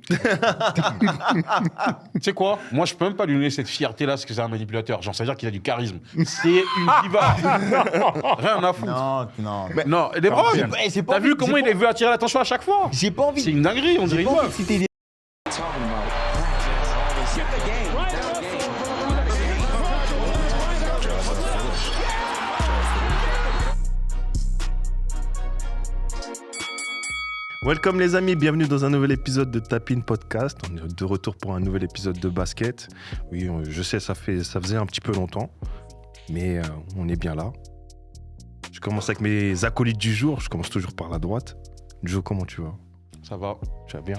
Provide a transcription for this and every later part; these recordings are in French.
Tu sais quoi? Moi, je peux même pas lui donner cette fierté-là parce que c'est un manipulateur. Genre, ça veut dire qu'il a du charisme. C'est une diva. Rien à foutre. Non. Non, les bras. T'as vu comment il veut attirer l'attention à chaque fois? J'ai pas envie. C'est une dinguerie, on dirait une meuf. Welcome les amis, bienvenue dans un nouvel épisode de Tapin Podcast. On est de retour pour un nouvel épisode de basket. Oui, je sais, ça faisait un petit peu longtemps, mais on est bien là. Je commence avec mes acolytes du jour, je commence toujours par la droite. Joe, comment tu vas? Ça va, Tu vas bien?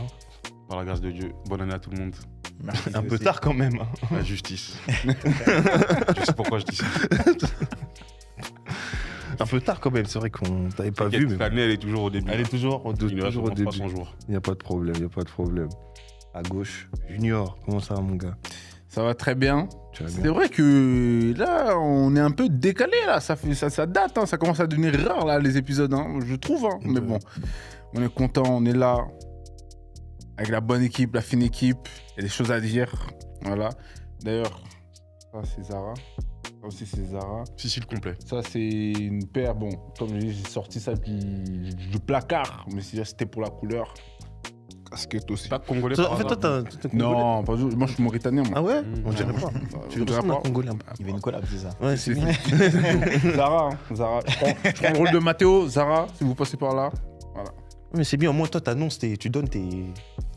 par la grâce de Dieu. Bonne année à tout le monde. Merci, Un peu tard quand même. Hein. La justice. Je sais pourquoi je dis ça. Un peu tard quand même, c'est vrai qu'on t'avait pas vu. Mais... L'année, elle est toujours au début. Elle est toujours au début. Son jour. Il n'y a pas de problème. À gauche, Junior, comment ça va mon gars? Ça va très bien. Tu vas C'est bien? vrai que là, on est un peu décalé là. Ça date, hein. Ça commence à devenir rare là les épisodes, hein, je trouve. Hein. Mais bon, on est content, on est là avec la bonne équipe, la fine équipe. Il y a des choses à dire, voilà. D'ailleurs, ça c'est Zara. Ça aussi c'est Zara. Si, le complet. Ça c'est une paire. Bon, comme je dis, j'ai sorti ça du placard, mais c'était pour la couleur. Casquette aussi. Pas congolais. En fait, toi, t'es congolais? Non, pas du tout. Moi je suis mauritanien. Moi. Ah ouais? On Non. dirait pas. Tu dirais ressembles à un pas. Congolais un peu. Il y avait une collab, c'est ça. Ouais, c'est bien. Zara, hein, Zara. Je prends le rôle de Mathéo. Zara, si vous passez par là. Voilà. Mais c'est bien, au moins toi t'annonces, tu donnes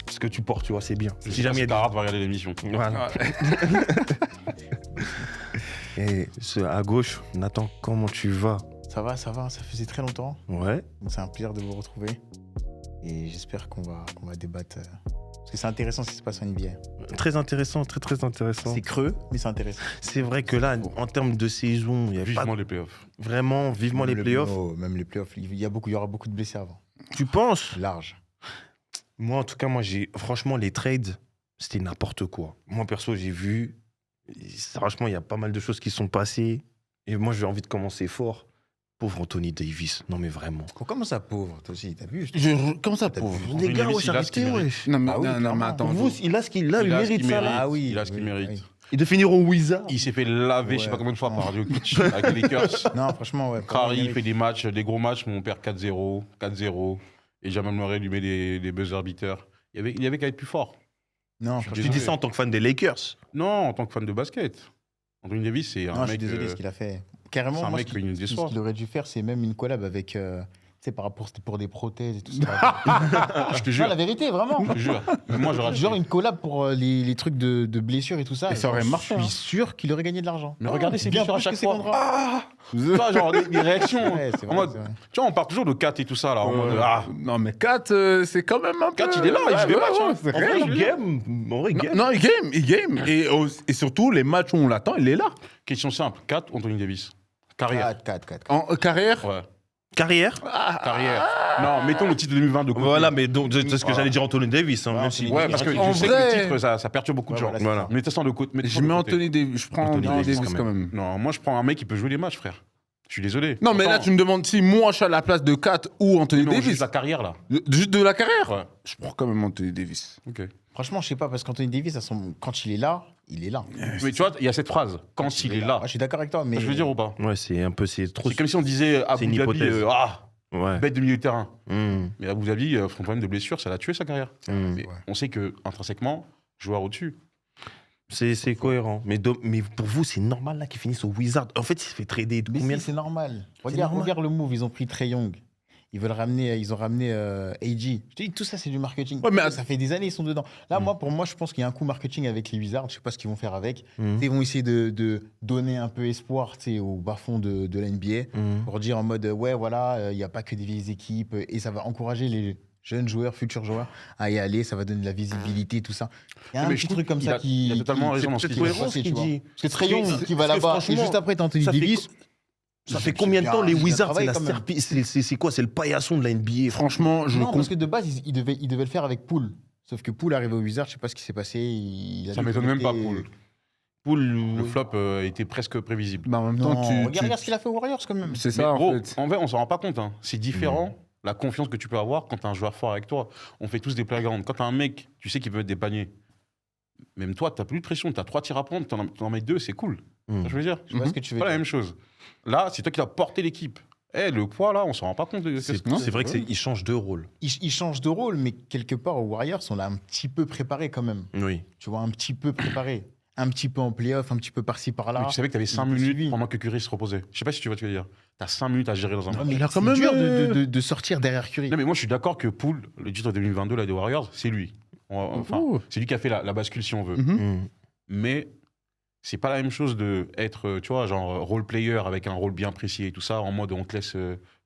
ce que tu portes, tu vois, c'est bien. Si jamais Tarad va regarder l'émission. Voilà. Et à gauche, Nathan, comment tu vas? Ça va, ça faisait très longtemps. Ouais. Donc c'est un plaisir de vous retrouver. Et j'espère qu'on va débattre. Parce que c'est intéressant ce qui se passe en NBA. Très intéressant, très intéressant. C'est creux, mais c'est intéressant. C'est vrai que là, en termes de saison, il y a Vivement pas les playoffs. vraiment vivement les playoffs. Même les playoffs, il y aura beaucoup de blessés avant. Tu penses? Large. Moi, en tout cas, franchement, les trades, c'était n'importe quoi. Moi, perso, j'ai vu, franchement, il y a pas mal de choses qui sont passées. Et moi, j'ai envie de commencer fort. Pauvre Anthony Davis. Non, mais vraiment. Comment ça pauvre, toi aussi, t'as vu? Comment ça, T'as pauvre? vu? Les gars, Davis, wesh, il a ce qu'il arrêtez, mérite. wesh. Non, mais, Ah oui, non, mais clairement. attends. Pour vous, il a ce qu'il a, il Il a ce mérite qu'il ça. mérite. Là. Ah oui. Il a ce qu'il oui, mérite. oui. Et de finir au Wizard. Il s'est fait laver, je sais Ouais, pas combien de fois par franchement. Jokic avec les Lakers. Non, franchement, ouais. Curry, il fait des matchs, des gros matchs, mais on perd 4-0, 4-0. Et Jamal Murray lui met des buzzer beaters. Il y avait qu'à être plus fort. Non, Je suis Tu franchement. dis ça en tant que fan des Lakers. Non, en tant que fan de basket. Anthony Davis, c'est Non, un je suis mec. désolé ce qu'il a fait. Carrément, c'est un moi, mec ce qui nous ce déçoit. qu'il aurait dû faire, c'est même une collab avec. Tu sais, par rapport, c'était pour des prothèses et tout ça. Je te Non, jure. la vérité, vraiment. Je te jure. Mais moi, j'aurais Genre une collab pour les trucs de blessures et tout ça. Et ça aurait marché, Je hein. suis sûr qu'il aurait gagné de l'argent. Mais regardez ses bien blessures à plus chaque que ses fois. contrats. Ah Toi, genre des réactions. Ouais, c'est En vrai, mode, c'est vrai. tu vois, on parle toujours de 4 et tout ça, là. En mode, ah. Non, mais Kat, c'est quand même un peu... Kat, il est là, il joue des matchs, hein. c'est En vrai, réel. il game. En vrai, il game. Non, il game. Et surtout, les matchs où on l'attend, il est là. Question simple 4, Anthony Davis. Carrière. 4. En carrière, Ouais. Carrière. Carrière. Non, mettons le titre de 2020 de côté. Voilà, mais donc, c'est ce que Voilà. j'allais dire Anthony Davis. Hein, Ouais, même si... Anthony Ouais, Davis. parce que En je sais vrai- que le titre, ça perturbe beaucoup de Ouais, gens. voilà, c'est Voilà. ça. Mettez ça de côté. je mets Anthony Davis. Je prends Anthony Anthony Davis, Davis quand même. Non, moi, je prends un mec qui peut jouer les matchs, frère. Je suis désolé. Non, mais là, Pourtant, tu me demandes si moi, je suis à la place de Kat ou Anthony non, Davis. juste la carrière, là. Juste de la carrière. Ouais. Je prends quand même Anthony Davis. Ok. Franchement, je sais pas, parce qu'Anthony Davis, quand il est là, il est là. Mais tu vois, il y a cette phrase. Quand il est là. Ah, je suis d'accord avec toi, mais. Je veux dire ou pas? Ouais, c'est un peu, c'est trop. C'est comme si on disait C'est une Abu Dhabi, hypothèse. Ouais. bête de milieu de terrain. Mmh. Mais Abu Dhabi, son problème de blessure, ça l'a tué sa carrière. Mmh. Mais on sait que intrinsèquement, joueur au-dessus. C'est cohérent. Mais pour vous, c'est normal là qu'ils finissent au Wizard. En fait, il se fait trader de Mais combien si, c'est normal. C'est Regarde, normal. regarde le move, ils ont pris Trae Young. Ils ont ramené AG. Je te dis, tout ça, c'est du marketing. Ouais, mais ça fait des années, ils sont dedans. Là, pour moi, je pense qu'il y a un coup marketing avec les Wizards. Je sais pas ce qu'ils vont faire avec. Mmh. Ils vont essayer de donner un peu espoir, tu sais, au bas-fond de la NBA Mmh. pour dire en mode, ouais, voilà, il n'y a pas que des vieilles équipes et ça va encourager les jeunes joueurs, futurs joueurs à y aller. Ça va donner de la visibilité, tout ça. Il y a un Mais petit je trouve truc comme qu'il ça a- qui. il a totalement raison dans ce qui qu'il va dit. se passer, Ce qu'il tu vois. dit. Parce que Trae Young Parce qui va que là-bas et franchement, juste après, t'as Anthony ça fait Davis. Ça fait combien de temps les bien Wizards, c'est travaillé la quand même. c'est quoi? C'est le paillasson de la NBA. Franchement, je Non, le parce que de base, il devait le faire avec Poole. Sauf que Poole arrivé au Wizard, je sais pas ce qui s'est passé. Il a Ça m'étonne même pas, déconnecté. Poole. Poole, Le flop était presque prévisible. Bah, en même Non, temps, regarde ce qu'il a fait aux Warriors quand même. C'est Mais ça, gros, en fait. en vrai, on s'en rend pas compte. Hein. C'est différent la confiance que tu peux avoir quand tu as un joueur fort avec toi. On fait tous des playgrounds. Quand tu as un mec, tu sais qu'il peut mettre des paniers. Même toi, tu n'as plus de pression. Tu as 3 tirs à prendre, tu en mets 2, c'est cool. Tu vois ce que je veux dire. Je vois ce que tu C'est veux pas la dire. même chose. Là, c'est toi qui as porté l'équipe. Le poids, là, on s'en rend pas compte. C'est vrai qu'il change de rôle. Il change de rôle, mais quelque part, aux Warriors, on l'a un petit peu préparé quand même. Oui. Tu vois, un petit peu préparé. Un petit peu en playoff, un petit peu par-ci, par-là. Mais tu savais que tu avais 5 Il était minutes suivi. pendant que Curry se reposait. Je sais pas si tu vois ce que je veux dire. Tu as 5 minutes à gérer dans un Ouais, match. mais il a quand c'est même, dur de sortir derrière Curry. Non, mais moi, je suis d'accord que Poole, le titre 2022 là, des Warriors, c'est lui. Enfin, Ouh. c'est lui qui a fait la bascule, si on veut. Mhm. Mais c'est pas la même chose d'être, tu vois, genre role player avec un rôle bien précis et tout ça, en mode on te laisse,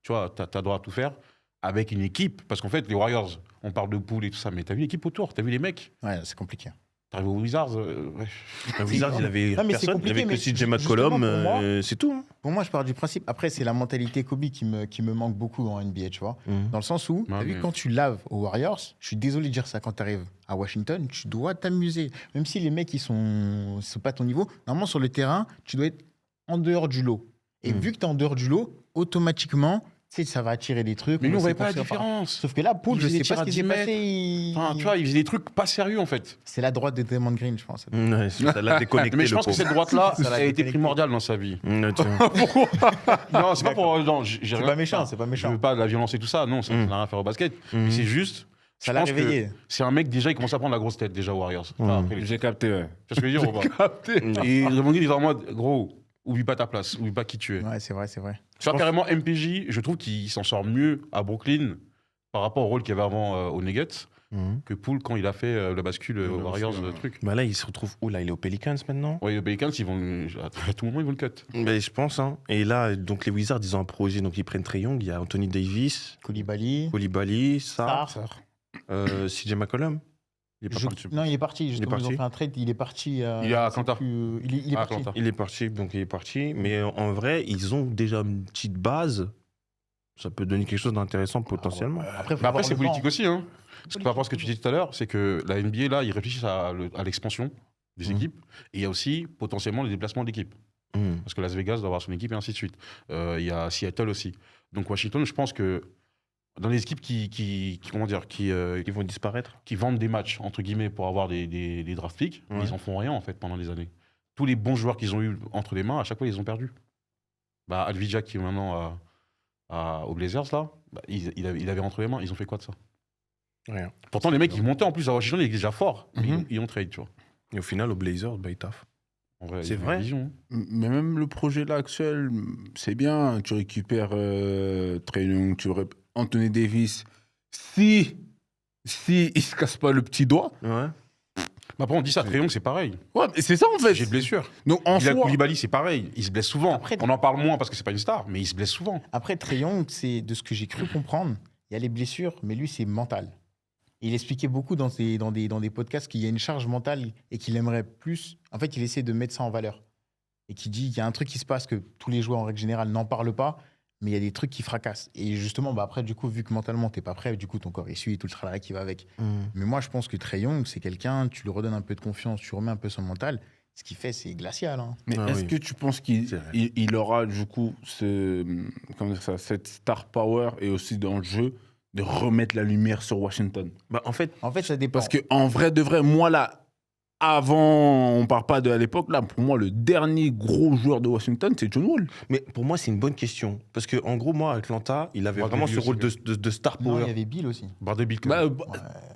tu vois, t'as droit à tout faire, avec une équipe. Parce qu'en fait, les Warriors, on parle de Poole et tout ça, mais t'as vu l'équipe autour, t'as vu les mecs. Ouais, c'est compliqué. T'arrives aux Wizards, ouais. Wizards, il avait Non, mais c'est personne. Il avait compliqué, que mais CJ justement, McCollum, pour moi- c'est tout. Hein. Pour moi, je pars du principe. Après, c'est la mentalité Kobe qui me manque beaucoup en NBA, tu vois. Dans le sens où, t'as vu, mais- quand tu laves aux Warriors, je suis désolé de dire ça, quand tu arrives à Washington, tu dois t'amuser. Même si les mecs, ils sont pas ton niveau, normalement, sur le terrain, tu dois être en dehors du lot. Et vu que tu es en dehors du lot, automatiquement, tu sais, ça va attirer des trucs. Mais nous, on va voyait essayer pas la de construire par- différence. Sauf que là, Poole, Il je faisait sais des pas tirs ce à qui s'est 10 passé. Enfin, tu vois, il faisait des trucs pas sérieux, en fait. C'est la droite de Draymond Green, je pense. Ouais, ça l'a déconnecté. Mais je le pense que pauvre. cette droite-là, Ça l'a elle a été déconnecté. primordiale dans sa vie. Tiens. Non, c'est pas pour. Non, j'ai C'est rien- pas méchant, c'est pas méchant. Je veux pas de la violence et tout ça, non, ça n'a rien à faire au basket. Mais c'est juste. Ça je l'a pense que réveillé. C'est un mec, déjà, il commence à prendre la grosse tête, déjà, aux Warriors. Enfin, après, J'ai capté, ouais. tu vois ce que je veux dire ou pas? Et Draymond Green, il est en mode, gros, oublie pas ta place, oublie pas qui tu es. Ouais, c'est vrai, c'est vrai. Sur carrément MPJ, je trouve qu'il s'en sort mieux à Brooklyn par rapport au rôle qu'il y avait avant aux Nuggets que Poole quand il a fait la bascule aux Warriors, le truc. Bah là, il se retrouve où là? Il est aux Pelicans maintenant? Ouais, les Pelicans, ils vont, à tout moment, ils vont le cut. Ben, je pense. Hein. Et là, donc les Wizards, ils ont un projet. Donc ils prennent Trae Young. Il y a Anthony Davis, Koulibaly. Koulibaly, Sarr, Sarr. CJ McCollum. Il est pas Je- parti. Non, il est parti. Justement, ils ont parti. fait un trade. Il est parti. Il est à je sais Atlanta. plus, il est À parti. Atlanta. Il est parti, donc il est parti. Mais en vrai, ils ont déjà une petite base. Ça peut donner quelque chose d'intéressant potentiellement. Après, faut Mais après, avoir c'est le politique vent. aussi. Hein. Parce que par rapport à ce que tu disais tout à l'heure, c'est que la NBA, là, ils réfléchissent à l'expansion des équipes. Et il y a aussi potentiellement les déplacements d'équipes. Hmm. Parce que Las Vegas doit avoir son équipe et ainsi de suite. Il y a Seattle aussi. Donc Washington, je pense que dans les équipes comment dire, Ils vont disparaître. qui vendent des matchs, entre guillemets, pour avoir des draft picks, Ouais. ils en font rien, en fait, pendant des années. Tous les bons joueurs qu'ils ont eu entre les mains, à chaque fois, ils les ont perdus. Bah, Alvija, qui est maintenant aux Blazers, là, bah, il avait entre les mains, ils ont fait quoi de ça? Rien. Pourtant, les mecs, ils montaient en plus à Washington, ils étaient déjà forts, mais ils ont trade, tu vois. Et au final, aux Blazers, bah, ils taffent. En vrai, C'est ils ont vrai. une vision, hein. Mais même le projet là actuel, c'est bien. Tu récupères Trae Young, tu récupères Anthony Davis. Si il se casse pas le petit doigt. Ouais. Bah, après, on dit ça, Trae Young, c'est pareil. Ouais, mais c'est ça en fait. J'ai de blessures. Donc en Bilal soi, Koulibaly, c'est pareil. Il se blesse souvent. Après- On en parle moins parce que c'est pas une star, mais il se blesse souvent. Après, Trae Young, c'est de ce que j'ai cru comprendre. Il y a les blessures, mais lui, c'est mental. Il expliquait beaucoup dans des podcasts qu'il y a une charge mentale et qu'il aimerait plus. En fait, il essaie de mettre ça en valeur. Et qui dit qu'il y a un truc qui se passe que tous les joueurs en règle générale n'en parlent pas, mais il y a des trucs qui fracassent. Et justement, bah après, du coup, vu que mentalement, t'es pas prêt, du coup, ton corps essuie tout le travail qui va avec. Mais moi, je pense que Trae Young, c'est quelqu'un, tu lui redonnes un peu de confiance, tu remets un peu son mental. Ce qu'il fait, c'est glacial. Hein. mais Ah est-ce oui. que tu penses qu'il C'est vrai. il aura du coup comment dire ça, cette star power et aussi dans le jeu de remettre la lumière sur Washington? Bah, en fait, En fait, ça dépend. Parce que en vrai de vrai, moi là, avant, on parle pas de à l'époque, là, pour moi, le dernier gros joueur de Washington, c'est John Wall. mais pour moi, c'est une bonne question. Parce que, en gros, moi, à Atlanta, il avait Bradley vraiment Beal ce rôle aussi, de star Non, il y power. avait Bill aussi. Bradley Beal, quand Bah, même.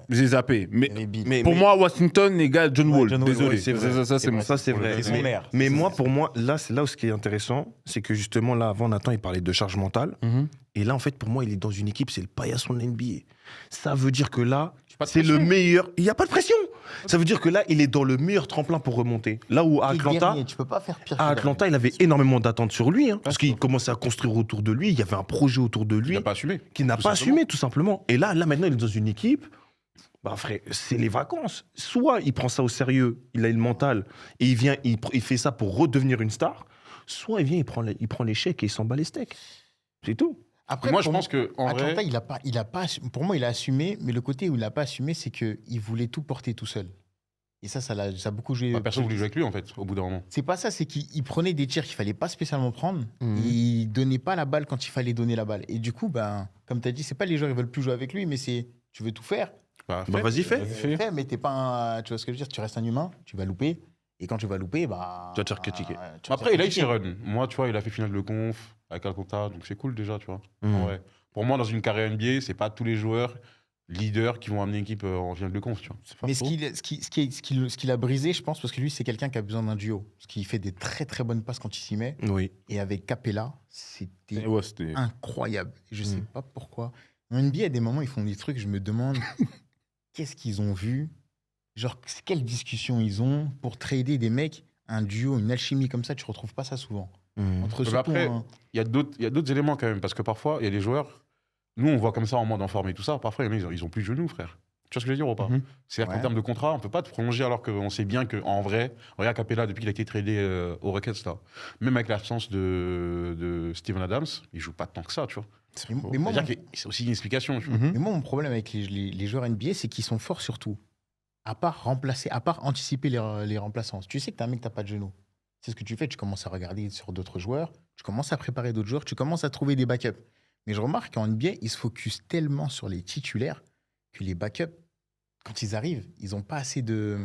j'ai zappé. Mais Il y avait Bill. Mais- pour moi, Washington égale John Ouais, Wall. John Wall, Désolé, ouais, c'est vrai. Ça, c'est C'est mon. vrai. Ça, c'est vrai. C'est son Mais- mère. Mais C'est moi, son- pour moi, là, c'est là où ce qui est intéressant, c'est que justement, là, avant Nathan, il parlait de charge mentale. Mhm. Et là, en fait, pour moi, il est dans une équipe, c'est le paillasson de l'NBA. Ça veut dire que là, Pas de c'est le pression. meilleur. Il n'y a pas de pression. Ça veut dire que là, il est dans le meilleur tremplin pour remonter. Là où à Il est Atlanta, guerrier, tu peux pas faire pire. à que Atlanta, il avait énormément d'attentes sur lui, hein, parce qu'il commençait à construire autour de lui. Il y avait un projet autour de Il lui n'a pas assumé. qu'il n'a tout pas simplement. assumé, tout simplement. Et là, maintenant, il est dans une équipe. Bah, frère, c'est les vacances. Soit il prend ça au sérieux, il a le mental, et il vient, il fait ça pour redevenir une star. Soit il vient, il prend l'échec et il s'en bat les steaks. C'est tout. Après, Moi, je pour pense que en Atlanta, vrai, il a pas, pour moi, il a assumé, mais le côté où il n'a pas assumé, c'est qu'il voulait tout porter tout seul. Et ça a beaucoup joué. Bah, personne voulait jouer avec lui, en fait, au bout d'un moment. C'est pas ça, c'est qu'il prenait des tirs qu'il fallait pas spécialement prendre. Mhm. Et il donnait pas la balle quand il fallait donner la balle. Et du coup, ben, comme tu as dit, c'est pas les joueurs qui veulent plus jouer avec lui, mais c'est tu veux tout faire. Bah, Bah, vas-y, fais. Fais, mais t'es pas tu vois ce que je veux dire, tu restes un humain, tu vas louper. Et quand tu vas louper, bah. Tu vas te faire critiquer. tu vas Après, te il a eu faire ses critiquer. runs. Moi, tu vois, il a fait finale de conf avec Alcantara, donc c'est cool déjà, tu vois. Mhm. En vrai. Pour moi, dans une carrière NBA, c'est pas tous les joueurs leaders qui vont amener une équipe en finale de conf, tu vois. Mais ce qu'il a brisé, je pense, parce que lui, c'est quelqu'un qui a besoin d'un duo. Parce qu'il fait des très très bonnes passes quand il s'y met. Oui. Et avec Capella, c'était Ouais, c'était. incroyable. Et je sais Mm. pas pourquoi. En NBA, à des moments, ils font des trucs, je me demande qu'est-ce qu'ils ont vu. Genre, quelle discussion ils ont pour trader des mecs, un duo, une alchimie comme ça, tu retrouves pas ça souvent. Mhm. Entre Mais surtout après, un- Il y a d'autres éléments quand même, parce que parfois, il y a des joueurs, nous, on voit comme ça en mode en forme et tout ça. Parfois, il y en a, ils ont plus de genoux, frère. Tu vois ce que je veux dire ou pas? Mhm. C'est-à-dire Ouais. qu'en termes de contrat, on peut pas te prolonger alors qu'on sait bien qu'en vrai, regarde Capella, depuis qu'il a été tradé aux Rockets, là, même avec l'absence de Steven Adams, il joue pas tant que ça, tu vois. Mais moi, C'est-à-dire que c'est aussi une explication, tu vois. Mhm. Mais moi, mon problème avec les joueurs NBA, c'est qu'ils sont forts surtout. À part remplacer, à part anticiper les remplaçants. Si tu sais que t'as un mec, t'as pas de genoux. C'est ce que tu fais. Tu commences à regarder sur d'autres joueurs. Tu commences à préparer d'autres joueurs. Tu commences à trouver des backups. Mais je remarque qu'en NBA, ils se focus tellement sur les titulaires que les backups, quand ils arrivent, ils n'ont pas assez de.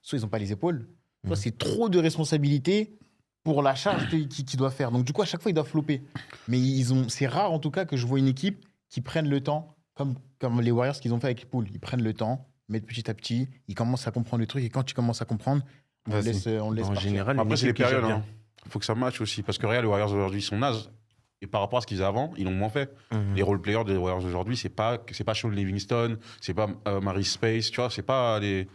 Soit ils n'ont pas les épaules, soit Mhm. c'est trop de responsabilités pour la charge qu'ils doivent faire. Donc, du coup, à chaque fois, ils doivent flopper. Mais c'est rare, en tout cas, que je vois une équipe qui prenne le temps, comme les Warriors qu'ils ont fait avec Poole. Ils prennent le temps, mettent petit à petit, ils commencent à comprendre le truc. Et quand tu commences à comprendre, on le Vas-y. laisse En partir. général, une Après, c'est les équipe qui gère périodes. bien. Il faut que ça matche aussi. Parce que regarde, les Warriors aujourd'hui, ils sont nazes. Et par rapport à ce qu'ils faisaient avant, ils l'ont moins fait. Mhm. Les role-players des Warriors aujourd'hui, c'est pas Sean Livingston, c'est pas Maurice Space, tu vois, c'est pas les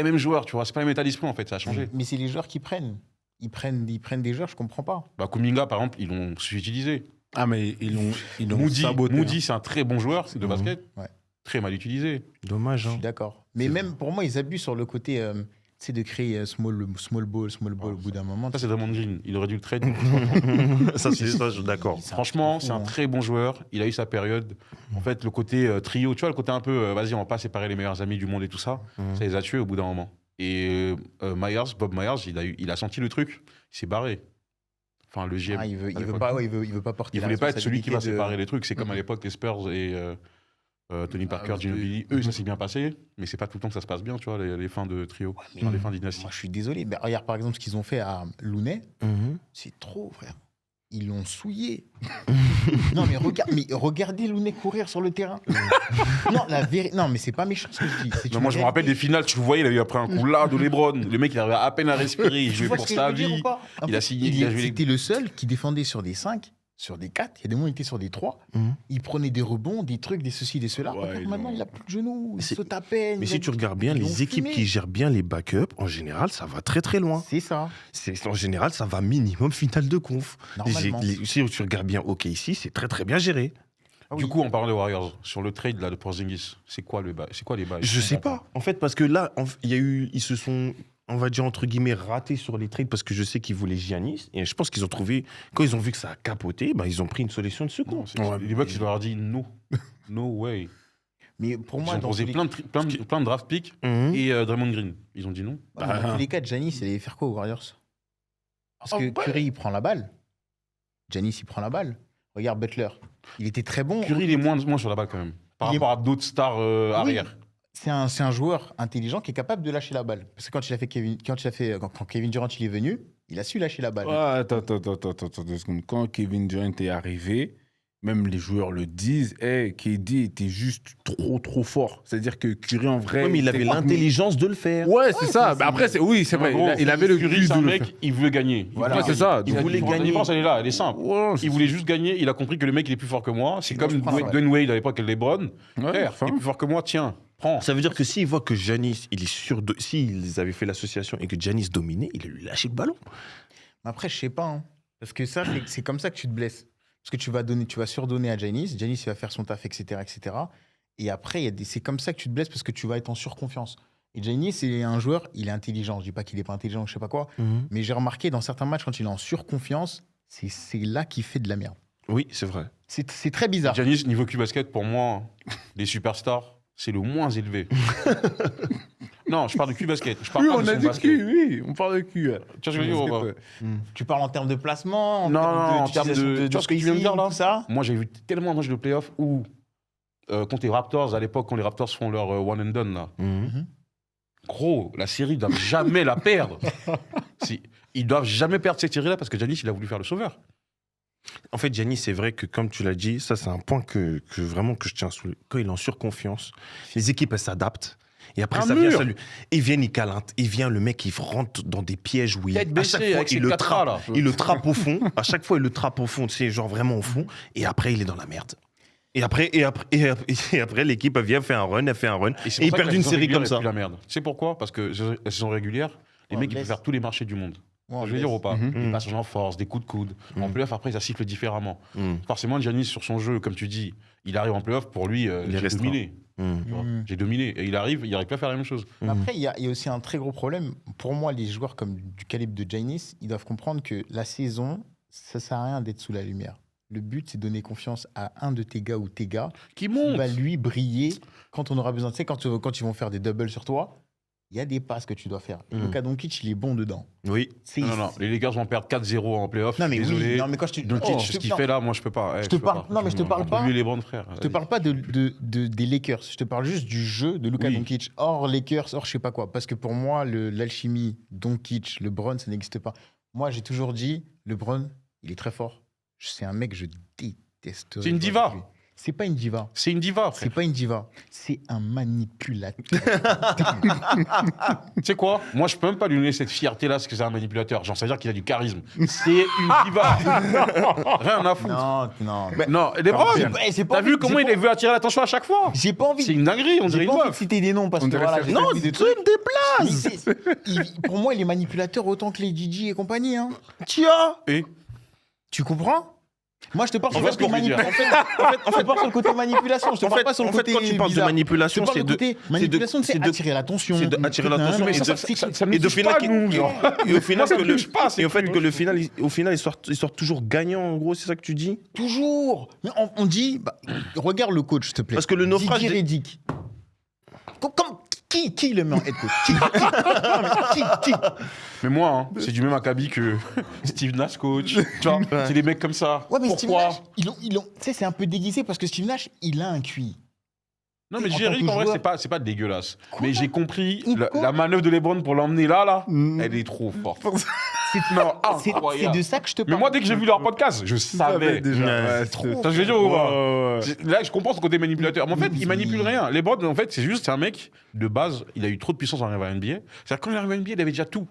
mêmes joueurs, tu vois, c'est pas les méta d'esprit en fait, ça a changé. Mais c'est les joueurs qui prennent. Ils prennent des joueurs, je comprends pas. Bah, Kuminga, par exemple, ils l'ont sous-utilisé. Ah, mais ils l'ont Moody, saboté. Moody, c'est un très bon joueur de Mhm. basket, Ouais. très mal utilisé. Dommage. Je Hein. suis d'accord. Mais même pour moi, ils abusent sur le côté, tu sais, de créer small ball au bout d'un moment. Ça, c'est Draymond Green, il aurait dû le trade. Ça, c'est ça, je suis d'accord. Franchement, c'est un très bon joueur. Il a eu sa période. En fait, le côté trio, tu vois, le côté un peu, vas-y, on va pas séparer les meilleurs amis du monde et tout ça, Mhm. ça les a tués au bout d'un moment. Et Bob Myers, il a senti le truc, il s'est barré. Enfin, le GM. Ah, il veut à pas, l'époque. ouais, il veut pas porter Il la voulait pas être celui qui va responsabilité séparer les trucs. C'est comme à Mhm. l'époque les Spurs et Tony Parker, parce que- Ginobili. Eux, ça s'est bien passé, mais c'est pas tout le temps que ça se passe bien, tu vois, les fins de trio, mais- les fins de dynastie. Moi, je suis désolé. Mais regarde, par exemple, ce qu'ils ont fait à Looney, Mhm. c'est trop, frère. Ils l'ont souillé. Non, mais regardez Looney courir sur le terrain. Non, mais c'est pas méchant ce que je dis. C'est Non, une moi, je me rappelle des réalité. finales, tu le voyais, il a eu après un coup là de LeBron. Le mec, il avait à peine à respirer, il Tu jouait vois pour ce que je sa veux dire vie. ou pas En Il a fait, signé, il a joué les- C'était le seul qui défendait sur des 5, sur des 4. Il y a des moments où il était sur des 3. Mhm. Il prenait des rebonds, des trucs, des ceci, des cela. Ouais, Regarde, ils maintenant, ont- il a plus de genoux. Il c'est- saute à peine. Mais il si a- tu regardes bien, ils l'ont les équipes fumé. qui gèrent bien les backups, en général, ça va très très loin. C'est ça, En général, ça va minimum finale de conf. normalement. Si tu regardes bien OK ici, c'est très très bien géré. Ah Du oui. coup, en parlant des Warriors, sur le trade là, de Porzingis, c'est quoi les bails Je sais pas. En fait, parce que là, ils se sont, on va dire entre guillemets, ratés sur les trades parce que je sais qu'ils voulaient Giannis. Et je pense qu'ils ont trouvé, quand ils ont vu que ça a capoté, ben, ils ont pris une solution de secours. Non, les Bucks, ils leur ont dit no. No way. Mais pour Ils moi, ont dans posé tous les- plein de draft picks Mhm. et Draymond Green. Ils ont dit non. Ouais, mais dans tous les cas, Giannis, il allait faire quoi aux Warriors? Parce que Curry, il prend la balle. Giannis, il prend la balle. Regarde Butler. Il était très bon. Curry, il est moins sur la balle quand même. Par Il est- rapport à d'autres stars arrière. C'est un joueur intelligent qui est capable de lâcher la balle. Parce que quand Kevin Durant il est venu, il a su lâcher la balle. Ouais, attends, 2 secondes. Quand Kevin Durant est arrivé, même les joueurs le disent, hey, KD était juste trop fort. C'est-à-dire que Curry, en vrai... Ouais, mais il avait était- l'intelligence de le faire. Ouais, c'est ça. Mais après, oui, c'est En vrai. gros, il avait le Curry, but c'est un de le mec, faire. il voulait gagner. Voilà. Ouais, c'est ça. Il voulait La gagner. différence, elle est là, elle est simple. Ouais, Il voulait juste gagner, il a compris que le mec il est plus fort que moi. C'est Sinon, comme je prends la balle. Dwayne Wade à l'époque avec LeBron. Ouais, Frère, enfin. il est plus fort que moi, tiens, prends. Ça veut dire que s'il voit que Giannis, il est sûr de. S'ils avaient fait l'association et que Giannis dominait, il a lui lâché le ballon. Mais après, je sais pas. Hein. Parce que ça, c'est comme ça que tu te blesses. Parce que tu vas surdonner à Giannis. Giannis, il va faire son taf, etc. etc. Et après, c'est comme ça que tu te blesses parce que tu vas être en surconfiance. Et Giannis, c'est un joueur, il est intelligent. Je dis pas qu'il est pas intelligent, je sais pas quoi. Mais j'ai remarqué dans certains matchs, quand il est en surconfiance, c'est là qu'il fait de la merde. Oui, c'est vrai. C'est très bizarre. Giannis, niveau Q-basket, pour moi, les superstars, c'est le moins élevé. Non, je parle de Q-Basket. Je Oui, parle pas on de a son dit basket. Q, oui, on parle de Q. Tu vois ce que je veux dire ou pas? Tu parles en termes de placement, Non, en termes de. Tu vois ce que tu viens de dire là? tout ça. Moi, j'ai vu tellement de matchs de playoff où, contre les Raptors, à l'époque, quand les Raptors font leur one and done, là, gros, la série, ils doivent jamais la perdre. Ils doivent jamais perdre cette série-là parce que Giannis, il a voulu faire le sauveur. En fait, Giannis, c'est vrai que, comme tu l'as dit, ça, c'est un point que vraiment que je tiens à souligner. Quand il est en surconfiance, les équipes, elles s'adaptent. Et après, Un ça vient, mur. ça lui... Il vient, il calinte. Il vient, le mec, il rentre dans des pièges où Tête à baissée chaque fois, avec ses il le 4A, trappe. là. Il le trappe au fond. À chaque fois, il le trappe au fond, tu sais, genre vraiment au fond. Et après, il est dans la merde. Et après, l'équipe, elle vient, elle fait un run. Et Et c'est ils pour ça que perdent la une saison série régulière comme est ça. plus la merde. Tu sais pourquoi? Parce que la saison régulière, les Ouais, mecs, ils peuvent laisse. faire tous les marchés du monde. Ouais, on Je veux dire laisse. ou pas? Mhm. Des passages en force, des coups de coude. En playoff, après, ça siffle différemment. Mm. Forcément, Giannis, sur son jeu, comme tu dis, il arrive en playoff, pour lui, Il est j'ai restreint. dominé. Mm. Tu vois. Mm. J'ai dominé. Et il arrive pas à faire la même chose. Mais après, il y a aussi un très gros problème. Pour moi, les joueurs comme du calibre de Giannis, ils doivent comprendre que la saison, ça sert à rien d'être sous la lumière. Le but, c'est de donner confiance à un de tes gars ou tes gars Qui qui monte. va lui briller quand on aura besoin. Tu sais, quand ils vont faire des doubles sur toi, il y a des passes que tu dois faire. Et Mm. Luka Doncic, il est bon dedans. Oui. C'est- Non. Les Lakers vont perdre 4-0 en playoff. Non, mais Désolé. oui, non, mais quand je te Doncic, Oh, ce qu'il fait là, moi, je peux pas. Je te parle- non, mais je te parle pas- Lui, les bons frères. Je te parle pas des Lakers, je te parle juste du jeu de Luka Oui. Doncic, hors Lakers, hors je sais pas quoi. Parce que pour moi, l'alchimie Doncic, LeBron, ça n'existe pas. Moi, j'ai toujours dit, LeBron, il est très fort. C'est un mec que je déteste. C'est une diva. C'est pas une diva. C'est une diva, C'est frère. pas une diva. C'est un manipulateur. Tu sais quoi? Moi, je peux même pas lui donner cette fierté-là, parce que c'est un manipulateur. Genre, ça veut dire qu'il a du charisme. C'est une diva. Rien à foutre. Non. Non, LeBron, C'est pas t'as vu envie- comment j'ai il pas- veut attirer l'attention à chaque fois? J'ai pas envie. C'est une dinguerie, on dirait J'ai une pas envie de meuf. citer des noms parce On que dirait voilà. ça. j'ai Non, pas envie de tu me déplaces. Pour moi, il est manipulateur autant que les Gigi et compagnie. Hein. Tiens. Et Tu comprends? Moi, je te parle Je sur vois le ce côté qu'on veut dire. manipulation. Je te parle sur le côté manipulation. Je te parle pas sur le côté quand tu parles de bizarre. Je te manipulation, parle c'est du de côté manipulation, c'est attirer l'attention. c'est d'attirer l'attention Non, et mais de- ça me et de touche final pas, qui- nous, genre. et au final ça que me le touche pas, ces et au fait trucs. que le final au final ils sortent toujours gagnants en gros, c'est ça que tu dis? Toujours. Mais on dit, regarde le coach, s'il te plaît. Parce que le naufrage Didier des- Reddick. Qui le met en head coach Qui Mais moi, hein, c'est du même acabit que Steve Nash, coach. Tu vois, c'est des mecs comme ça. Ouais, mais Steve Pourquoi? Nash, ils ont, tu sais, c'est un peu déguisé parce que Steve Nash, il a un QI. Non, mais En Jerry, tant que en vrai, joueur- c'est pas dégueulasse. Quoi? Mais j'ai compris Quoi? la manœuvre de LeBron pour l'emmener là, Mm. elle est trop forte. C'est Non, c'est incroyable. de ça que je te Mais parle. moi, dès que j'ai vu leur podcast, je savais. déjà. Ouais, Ouais, trop. c'était- Ça, je veux dire ou pas? Ouais. Là, je comprends ce côté manipulateur. Mais en fait, il Oui. manipule rien. LeBron, en fait, c'est un mec, de base, il a eu trop de puissance en arrivant à NBA. C'est-à-dire, quand il arrive à NBA, il avait déjà tout.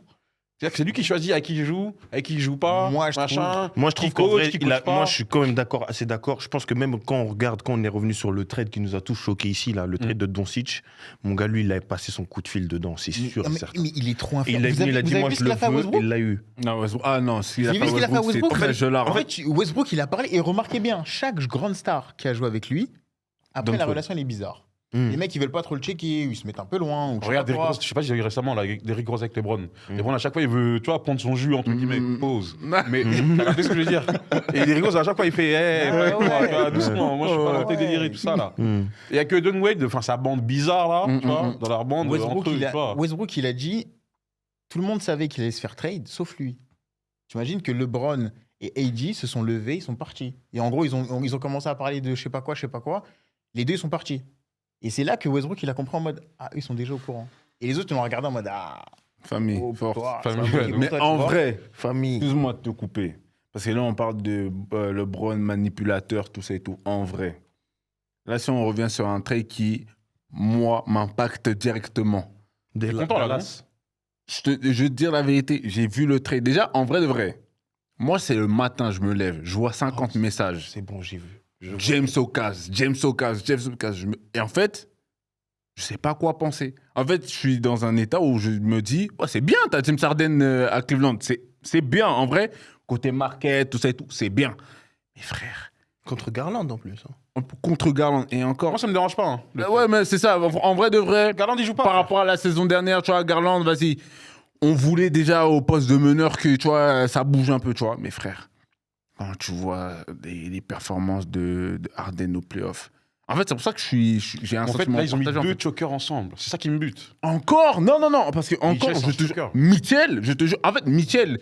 C'est-à-dire que c'est lui qui choisit à qui il joue, à qui il joue pas, Moi, je machin. Moi, je trouve qui qu'en coach, vrai, qui coach pas. moi, je suis quand même d'accord, assez d'accord. Je pense que même quand on regarde, quand on est revenu sur le trade qui nous a tous choqués ici, là, le trade de Doncic, mon gars, lui, il a passé son coup de fil dedans, c'est sûr, mais, certain. mais il est trop inférieur. Il est venu, il a dit, moi, vu je ce le qu'il a fait à veux, Westbrook il l'a eu. Non, Westbrook. Ah non, s'il a Vous fait avez vu ce qu'il a fait à Westbrook, Westbrook c'est très gelard. En fait, Westbrook, il a parlé et remarquez bien, chaque grande star qui a joué avec lui, après, Donc, la faut- relation, elle est bizarre. Mm. Les mecs, ils veulent pas trop le checker, ou ils se mettent un peu loin. Ou je sais Regarde, pas Derrick quoi. Rose, je sais pas si j'ai vu récemment, là, Derrick Rose avec LeBron. LeBron, à chaque fois, il veut, tu vois, prendre son jus, entre guillemets, pause. Mais t'as compris ce que je veux dire? Et Derrick Rose, à chaque fois, il fait, Ouais, ouais. doucement, moi, je suis pas dans tes Ouais. délires et tout ça, là. Mm. Il y a que Don Wade, enfin, sa bande bizarre, là, tu vois, dans leur bande, Westbrook, entre eux, tu vois. Westbrook, il a dit tout le monde savait qu'il allait se faire trade, sauf lui. Tu imagines que LeBron et AD se sont levés, ils sont partis. Et en gros, ils ont commencé à parler de je sais pas quoi. Les deux, ils sont partis. Et c'est là que Westbrook, il a compris en mode ah, eux, ils sont déjà au courant. Et les autres, ils l'ont regardé en mode ah. Famille, oh, forte. toi, Famille, ça va, ouais. et Mais toi, tu en vois. vrai, Famille. excuse-moi de te couper. Parce que là, on parle de LeBron, manipulateur, tout ça et tout. En vrai, là, si on revient sur un trade qui, moi, m'impacte directement. Des content, là, Dallas. Je vais te dire la vérité, j'ai vu le trade. Déjà, en vrai de vrai, moi, c'est le matin, je me lève, je vois 50 messages. C'est bon, j'ai vu. James Ocas. Et en fait, je sais pas quoi penser. En fait, je suis dans un état où je me dis, oh, c'est bien, t'as James Harden à Cleveland. C'est bien, en vrai. Côté market, tout ça et tout, c'est bien. Mais frère, Contre Garland en plus. hein. contre Garland, et encore... Moi, ça me dérange pas. Hein. Ouais, mais c'est ça. En vrai de vrai, Garland, il joue pas. par rapport à la saison dernière, tu vois, Garland, vas-y. On voulait déjà au poste de meneur que, tu vois, ça bouge un peu, tu vois. Mais frère, quand tu vois les performances de Harden au playoff, En fait, c'est pour ça que j'ai un En fait, sentiment là, ils ont mis partagé, en 2 fait. chokers ensemble. C'est ça qui me bute. Encore? Non, parce que encore, Mitchell, c'est je un te jure, choker. Mitchell, je te jure, en fait, Mitchell,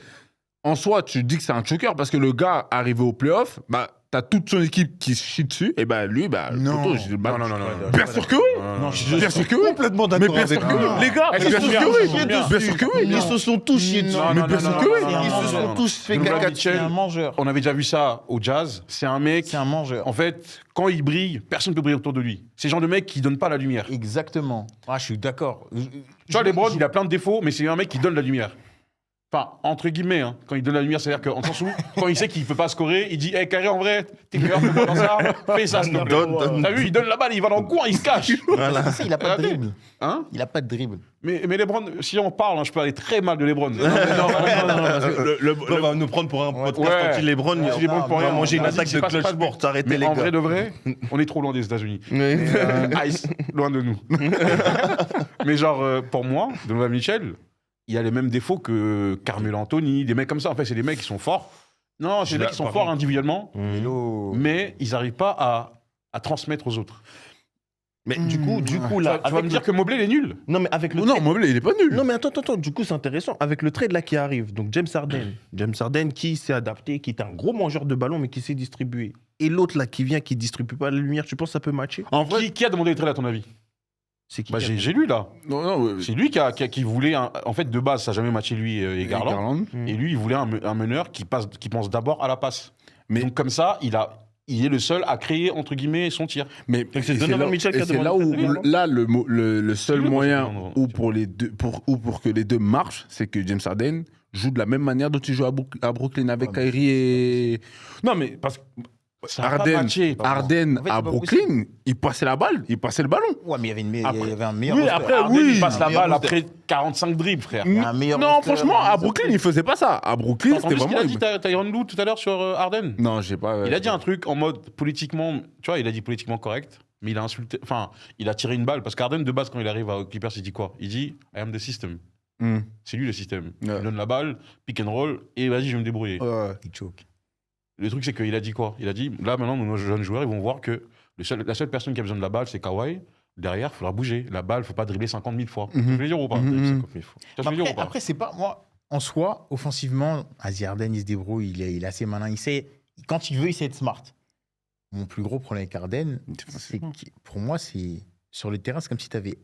en soi, tu dis que c'est un choker parce que le gars, arrivé au playoff, bah, t'as toute son équipe qui se chie dessus, et bah, lui, bah, Non. poto, j'ai le ballon. Non. Bien sûr que oui! Non, Bien sûr que oui! Complètement Mais d'accord bien avec sûr que oui! toi. Les gars, Eh, bien c'est sûr bien, que oui! c'est bien. Bien sûr que oui! Ils se sont tous chiés dessus. Non, Mais non, bien non, sûr non, que non, oui. non, Ils non, se non, sont non. tous fait Donovan caca. Mitchell, C'est un mangeur. on avait déjà vu ça au Jazz. C'est un mec. C'est un mangeur. En fait, quand il brille, personne ne peut briller autour de lui. C'est le genre de mec qui donne pas la lumière. Exactement. Ah, je suis d'accord. Tu vois, LeBron, il a plein de défauts, mais c'est un mec qui donne la lumière. Enfin, entre guillemets, hein, quand il donne la lumière, c'est-à-dire qu'en sens où, quand il sait qu'il peut pas scorer, il dit, hey, Carré, en vrai, t'es meilleur que moi dans ça, fais ça, s'il te plaît. Donne. T'as vu, il donne la balle, il va dans le coin, il se cache. Voilà. Ça, il a pas de dribble. Hein? Il a pas de dribble. Mais LeBron, si on parle, hein, je peux aller très mal de LeBron. Non, parce que on va nous prendre pour un podcast Ouais. anti-Lebron. Anti-LeBron pour On va rien. manger une Vas-y, attaque c'est de pas- clutch c'est pas- sport. Arrêtez Mais les en gars. vrai de vrai, on est trop loin des États-Unis. Oui. Ice, loin de nous. Mais genre, pour moi, Donovan Mitchell, il a les mêmes défauts que Carmelo Anthony, des mecs comme ça. En fait, c'est des mecs qui sont forts. Non, c'est des mecs qui sont forts individuellement, mais ils n'arrivent pas à transmettre aux autres. Mais du coup, Tu là, vas me dire que Mobley, il est nul. non, mais avec le Non, trade- Mobley, il est pas nul. Non, mais attends, du coup, c'est intéressant. Avec le trade là qui arrive, donc James Harden qui s'est adapté, qui est un gros mangeur de ballon, mais qui s'est distribué. Et l'autre là qui vient, qui distribue pas la lumière, tu penses que ça peut matcher? En vrai, Qui a demandé les trades, à ton avis? C'est qui Bah, qui a- j'ai lu là. non, C'est lui qui voulait. En fait, de base, ça n'a jamais matché lui et Garland. Et lui, il voulait un meneur qui pense d'abord à la passe. Mais- Donc, comme ça, il est le seul à créer, entre guillemets, son tir. Mais c'est c'est Donovan là, Mitchell qui a et c'est demandé là où le trade, là le seul C'est lui, moyen moi, où pour les deux pour que les deux marchent, c'est que James Harden joue de la même manière dont il joue à Brooklyn avec Ouais, mais Kyrie et non mais parce que Ça a pas matché, pardon. Harden En fait, à c'est pas Brooklyn, il passait la balle, il passait le ballon. Ouais, mais il y avait, il Après- y avait un meilleur. Oui, roster. après, Harden, oui. il passe la Meilleur balle roster. après 45 dribbles, frère. Il y a un meilleur Non, roster, franchement, à mais- Brooklyn, il faisait pas ça. À Brooklyn, T'as c'était entendu ce qu'il vraiment a dit Tyronn Lue tout à l'heure sur Harden? Non, j'ai pas. Il a dit un truc en mode politiquement, tu vois, il a dit politiquement correct, mais il a insulté, enfin, il a tiré une balle parce qu'Harden de base quand il arrive aux Clippers, il dit quoi? Il dit I am the system. Hmm. C'est lui le système. Ouais. Il donne la balle, pick and roll et vas-y, je vais me débrouiller. Il choke. Le truc c'est qu'il a dit quoi? Il a dit là maintenant nos jeunes joueurs ils vont voir que la seule personne qui a besoin de la balle c'est Kawhi. Derrière, il faudra bouger. La balle, il ne faut pas dribbler 50 000 fois. Tu vois ce que je veux dire ou pas? Mhm. Dribbler 50 000 fois. Tu vois ce que je veux dire ou pas? Après, c'est pas moi. En soi, offensivement, Aziz Harden, il se débrouille, il est assez malin. Il sait, quand il veut, il sait être smart. Mon plus gros problème avec Harden, c'est que pour moi, c'est sur le terrain, c'est comme si tu avais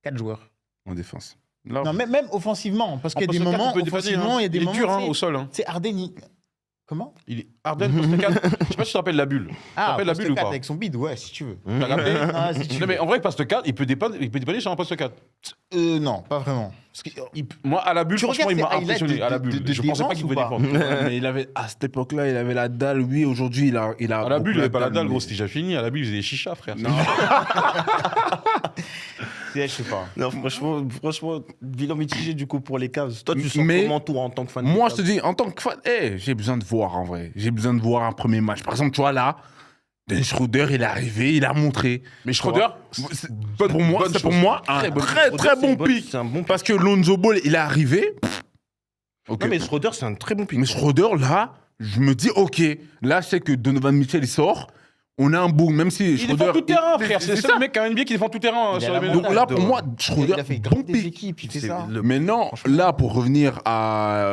4 joueurs. En défense. Là, Non, même offensivement, parce En qu'il y a des poste 4, moments, il peut dépasser, offensivement, il y a des il est moments. dur hein, tu sais, au sol. Hein. c'est Harden, comment Il est Harden, poste 4. Je sais pas si tu te rappelles la bulle. Ah, rappelles la poste bulle ou 4 pas avec son bide, ouais, si tu veux. Tu l'as regardé Ah, si tu Non veux. mais en vrai, poste 4, il peut dépanner sur un poste 4. Non, pas vraiment. Parce que, Moi, à la bulle, Tu franchement, il regardes m'a ses highlights impressionné. À la de bulle. Je pensais pas défense qu'il ou pouvait pas défendre. mais il avait, à cette époque-là, il avait la dalle. Oui, aujourd'hui, il a À la bulle, il avait pas la dalle, mais- gros, c'était déjà fini. À la bulle, il faisait des chichas, frère. Non. je sais pas. Non, franchement, bilan mitigé du coup pour les Cavs. Toi, tu sens Mais- comment toi en tant que fan des Moi, je te Cavs dis, en tant que fan, j'ai besoin de voir en vrai. J'ai besoin de voir un premier match. Par exemple, tu vois là, Dennis Schroeder, il est arrivé, il a montré. Mais Schroeder, C'est- pour moi, c'est pour moi un Très bonne- très Schroeder, très c'est bon une bonne- pic. C'est un bon pic. Parce que Lonzo Ball, il est arrivé. Ok. Non, mais Schroeder, c'est un très bon pic. Mais Schroeder, là, je me dis, ok, là, je sais que Donovan Mitchell, il sort. On a un boom, même si il Schroeder. défend tout terrain, frère. C'est le ça. seul mec à NBA qui défend tout terrain Il sur a les la mêmes. Donc là, pour moi, Il Schroeder, a fait bon grave des pic. équipes, il fait C'est ça. le- Mais non, là, pour revenir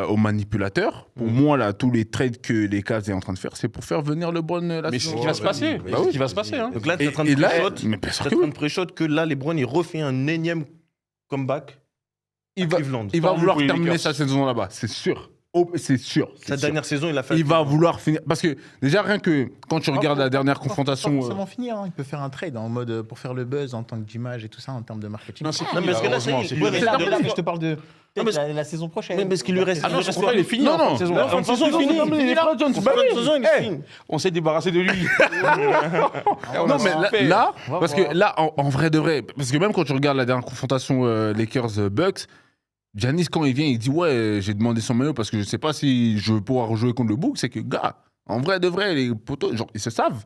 aux manipulateurs, pour moi, là, tous les trades que les Cavs est en train de faire, c'est pour faire venir LeBron la Mais c'est saison. ce qui va se passer. Bah C'est oui. ce qui va se passer. hein. Donc là, tu es en train de Et là, pré-shot. mais bien sûr T'es que en train oui. de pré-shot que là, LeBron, il refait un énième comeback Il à va, Cleveland. il va Tant mieux vouloir pour les terminer Lakers. sa saison là-bas, c'est sûr. Oh, c'est sûr. c'est Sa sûr. dernière saison, il a fait. Il va vouloir finir. Parce que déjà, rien que quand tu regardes la dernière confrontation. Pas forcément finir, hein. Il peut faire un trade en mode pour faire le buzz en tant qu'image et tout ça en termes de marketing. Non, c'est Non, fini, mais parce que là, heureusement, ça y est, c'est ouais, fini. mais Mais là, là, je te parle de Non, mais- la saison prochaine. Mais parce qu'il lui reste. Ah non, son contrat, il est fini. Non, en fin de non. saison. La fin de saison est finie. Non, mais il est pas Jones, bah oui. La saison, il est fini. On s'est débarrassé de lui. Non, mais là, On va parce voir. que là, en vrai de vrai, parce que même quand tu regardes la dernière confrontation Lakers-Bucks, Giannis, quand il vient, il dit ouais, j'ai demandé son maillot parce que je sais pas si je vais pouvoir jouer contre le Book. C'est que, gars, en vrai de vrai, les potos, genre, ils se savent.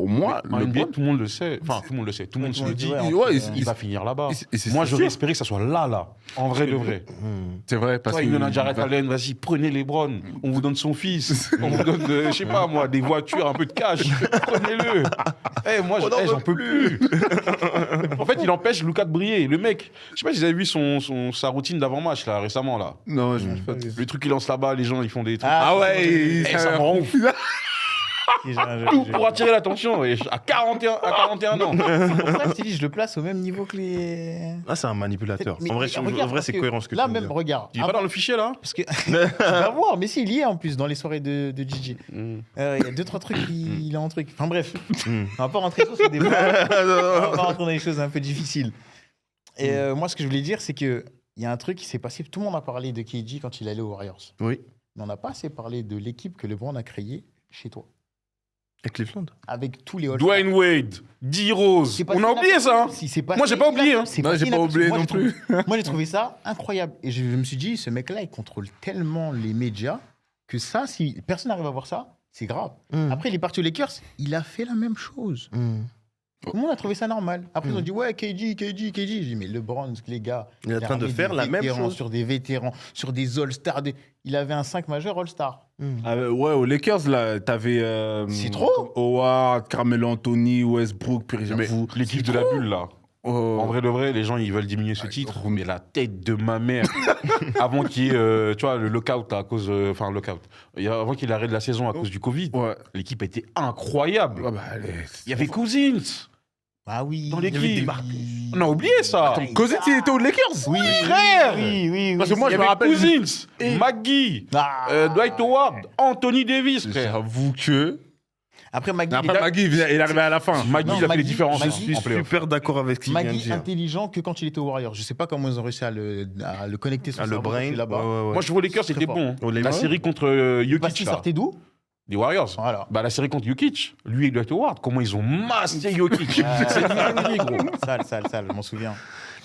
pour moi, En NBA, LeBron, tout le monde le sait. Enfin, tout le monde le sait. Tout le monde se le dit. ouais, Il va finir là-bas. c'est Moi, j'aurais sûr. espéré que ça soit là. En vrai de vrai. C'est vrai, parce Toi, que. il donne à Jarrett Allen, vas-y, prenez LeBron. On vous donne son fils. On vous donne, je sais pas moi, des voitures, un peu de cash. Prenez-le. Moi, j'en peux plus. En fait, il empêche Luka de briller. Le mec, je sais pas si vous avez vu sa routine d'avant-match là, récemment. Là. Non, je ne pas. Le truc qu'il lance là-bas, les gens, ils font des trucs. Ah, ouais, Ça me rend ouf. Tout pour attirer l'attention. À 41 ans. C'est pour ça que je t'ai dit, je le place au même niveau que les. Ah, c'est un manipulateur. Mais En vrai, regarde, parce c'est que cohérent ce que là tu même, dis. regarde. Il est pas dans le fichier là Parce que. Va voir, mais si, il y est en plus dans les soirées de Gigi. Mm. Il y a 2-3 trucs, il est en truc. Enfin bref, Mm. on va pas rentrer sur ce débat. On va pas rentrer dans les choses un peu difficiles. Et moi, ce que je voulais dire, c'est qu'il y a un truc qui s'est passé. Tout le monde a parlé de KG quand il allait aux Warriors. Oui. Mais on n'a pas assez parlé de l'équipe que LeBron a créée chez toi. Et Cleveland. Avec tous les All-Stars. Dwayne Wade, D. Rose. C'est pas On a oublié ça. Si, c'est pas Moi, j'ai pas oublié, hein. C'est Non, j'ai pas oublié Moi, non j'ai trouvé- plus. Moi, j'ai trouvé ça incroyable. Et je me suis dit, ce mec-là, il contrôle tellement les médias que ça, si personne n'arrive à voir ça, c'est grave. Mm. Après, il est parti aux Lakers, il a fait la même chose. Mm. Tout le monde a trouvé ça normal. Après, ils ont dit, ouais, KG. J'ai dit, mais LeBron, les gars. Il est en train de ramené faire des la même vétérans chose. Sur des vétérans, sur des All-Stars. Il avait un 5 majeur All-Star. Ouais, aux Lakers, là, t'avais. C'est trop. Howard, Carmelo Anthony, Westbrook, puis Mais j'avoue. l'équipe de la bulle là. En vrai de vrai, les gens ils veulent diminuer ce titre, mais la tête de ma mère, avant qu'il y ait, tu vois, le lockout à cause, enfin lockout, avant qu'il arrête la saison à cause du Covid, Ouais. l'équipe était incroyable. Ouais, bah, allez. Il y avait Cousins, Ah oui. Dans il y avait l'équipe. des- on a oublié ça. Cousins, il était aux Lakers. Oui, frère. Oui. Parce que moi, Il y je me avait rappelle. Cousins, McGee, Ah. Dwight Howard, Anthony Davis, frère. J'avoue que. Après, Magui, Après, Magui, il est arrivé à la fin. Maggie, Non, il a fait Maggie- les différences Maggie- Je suis en playoff. super d'accord avec ce qu'il vient de Magui dire. intelligent que quand il était aux Warriors. Je sais pas comment ils ont réussi à le connecter sur Ah, le cerveau quand brain. il est là-bas. ouais, ouais, ouais. Moi, je vois les Lakers, Très c'était fort. bon. Oh, les La Lakers. série contre Parce Jokic, qu'il là. sortait d'où Les Warriors. Voilà. Bah, la série contre Jokic, lui et Dwight Howard, comment ils ont massé Jokic. C'est une dinguerie, gros. Sale, je m'en souviens.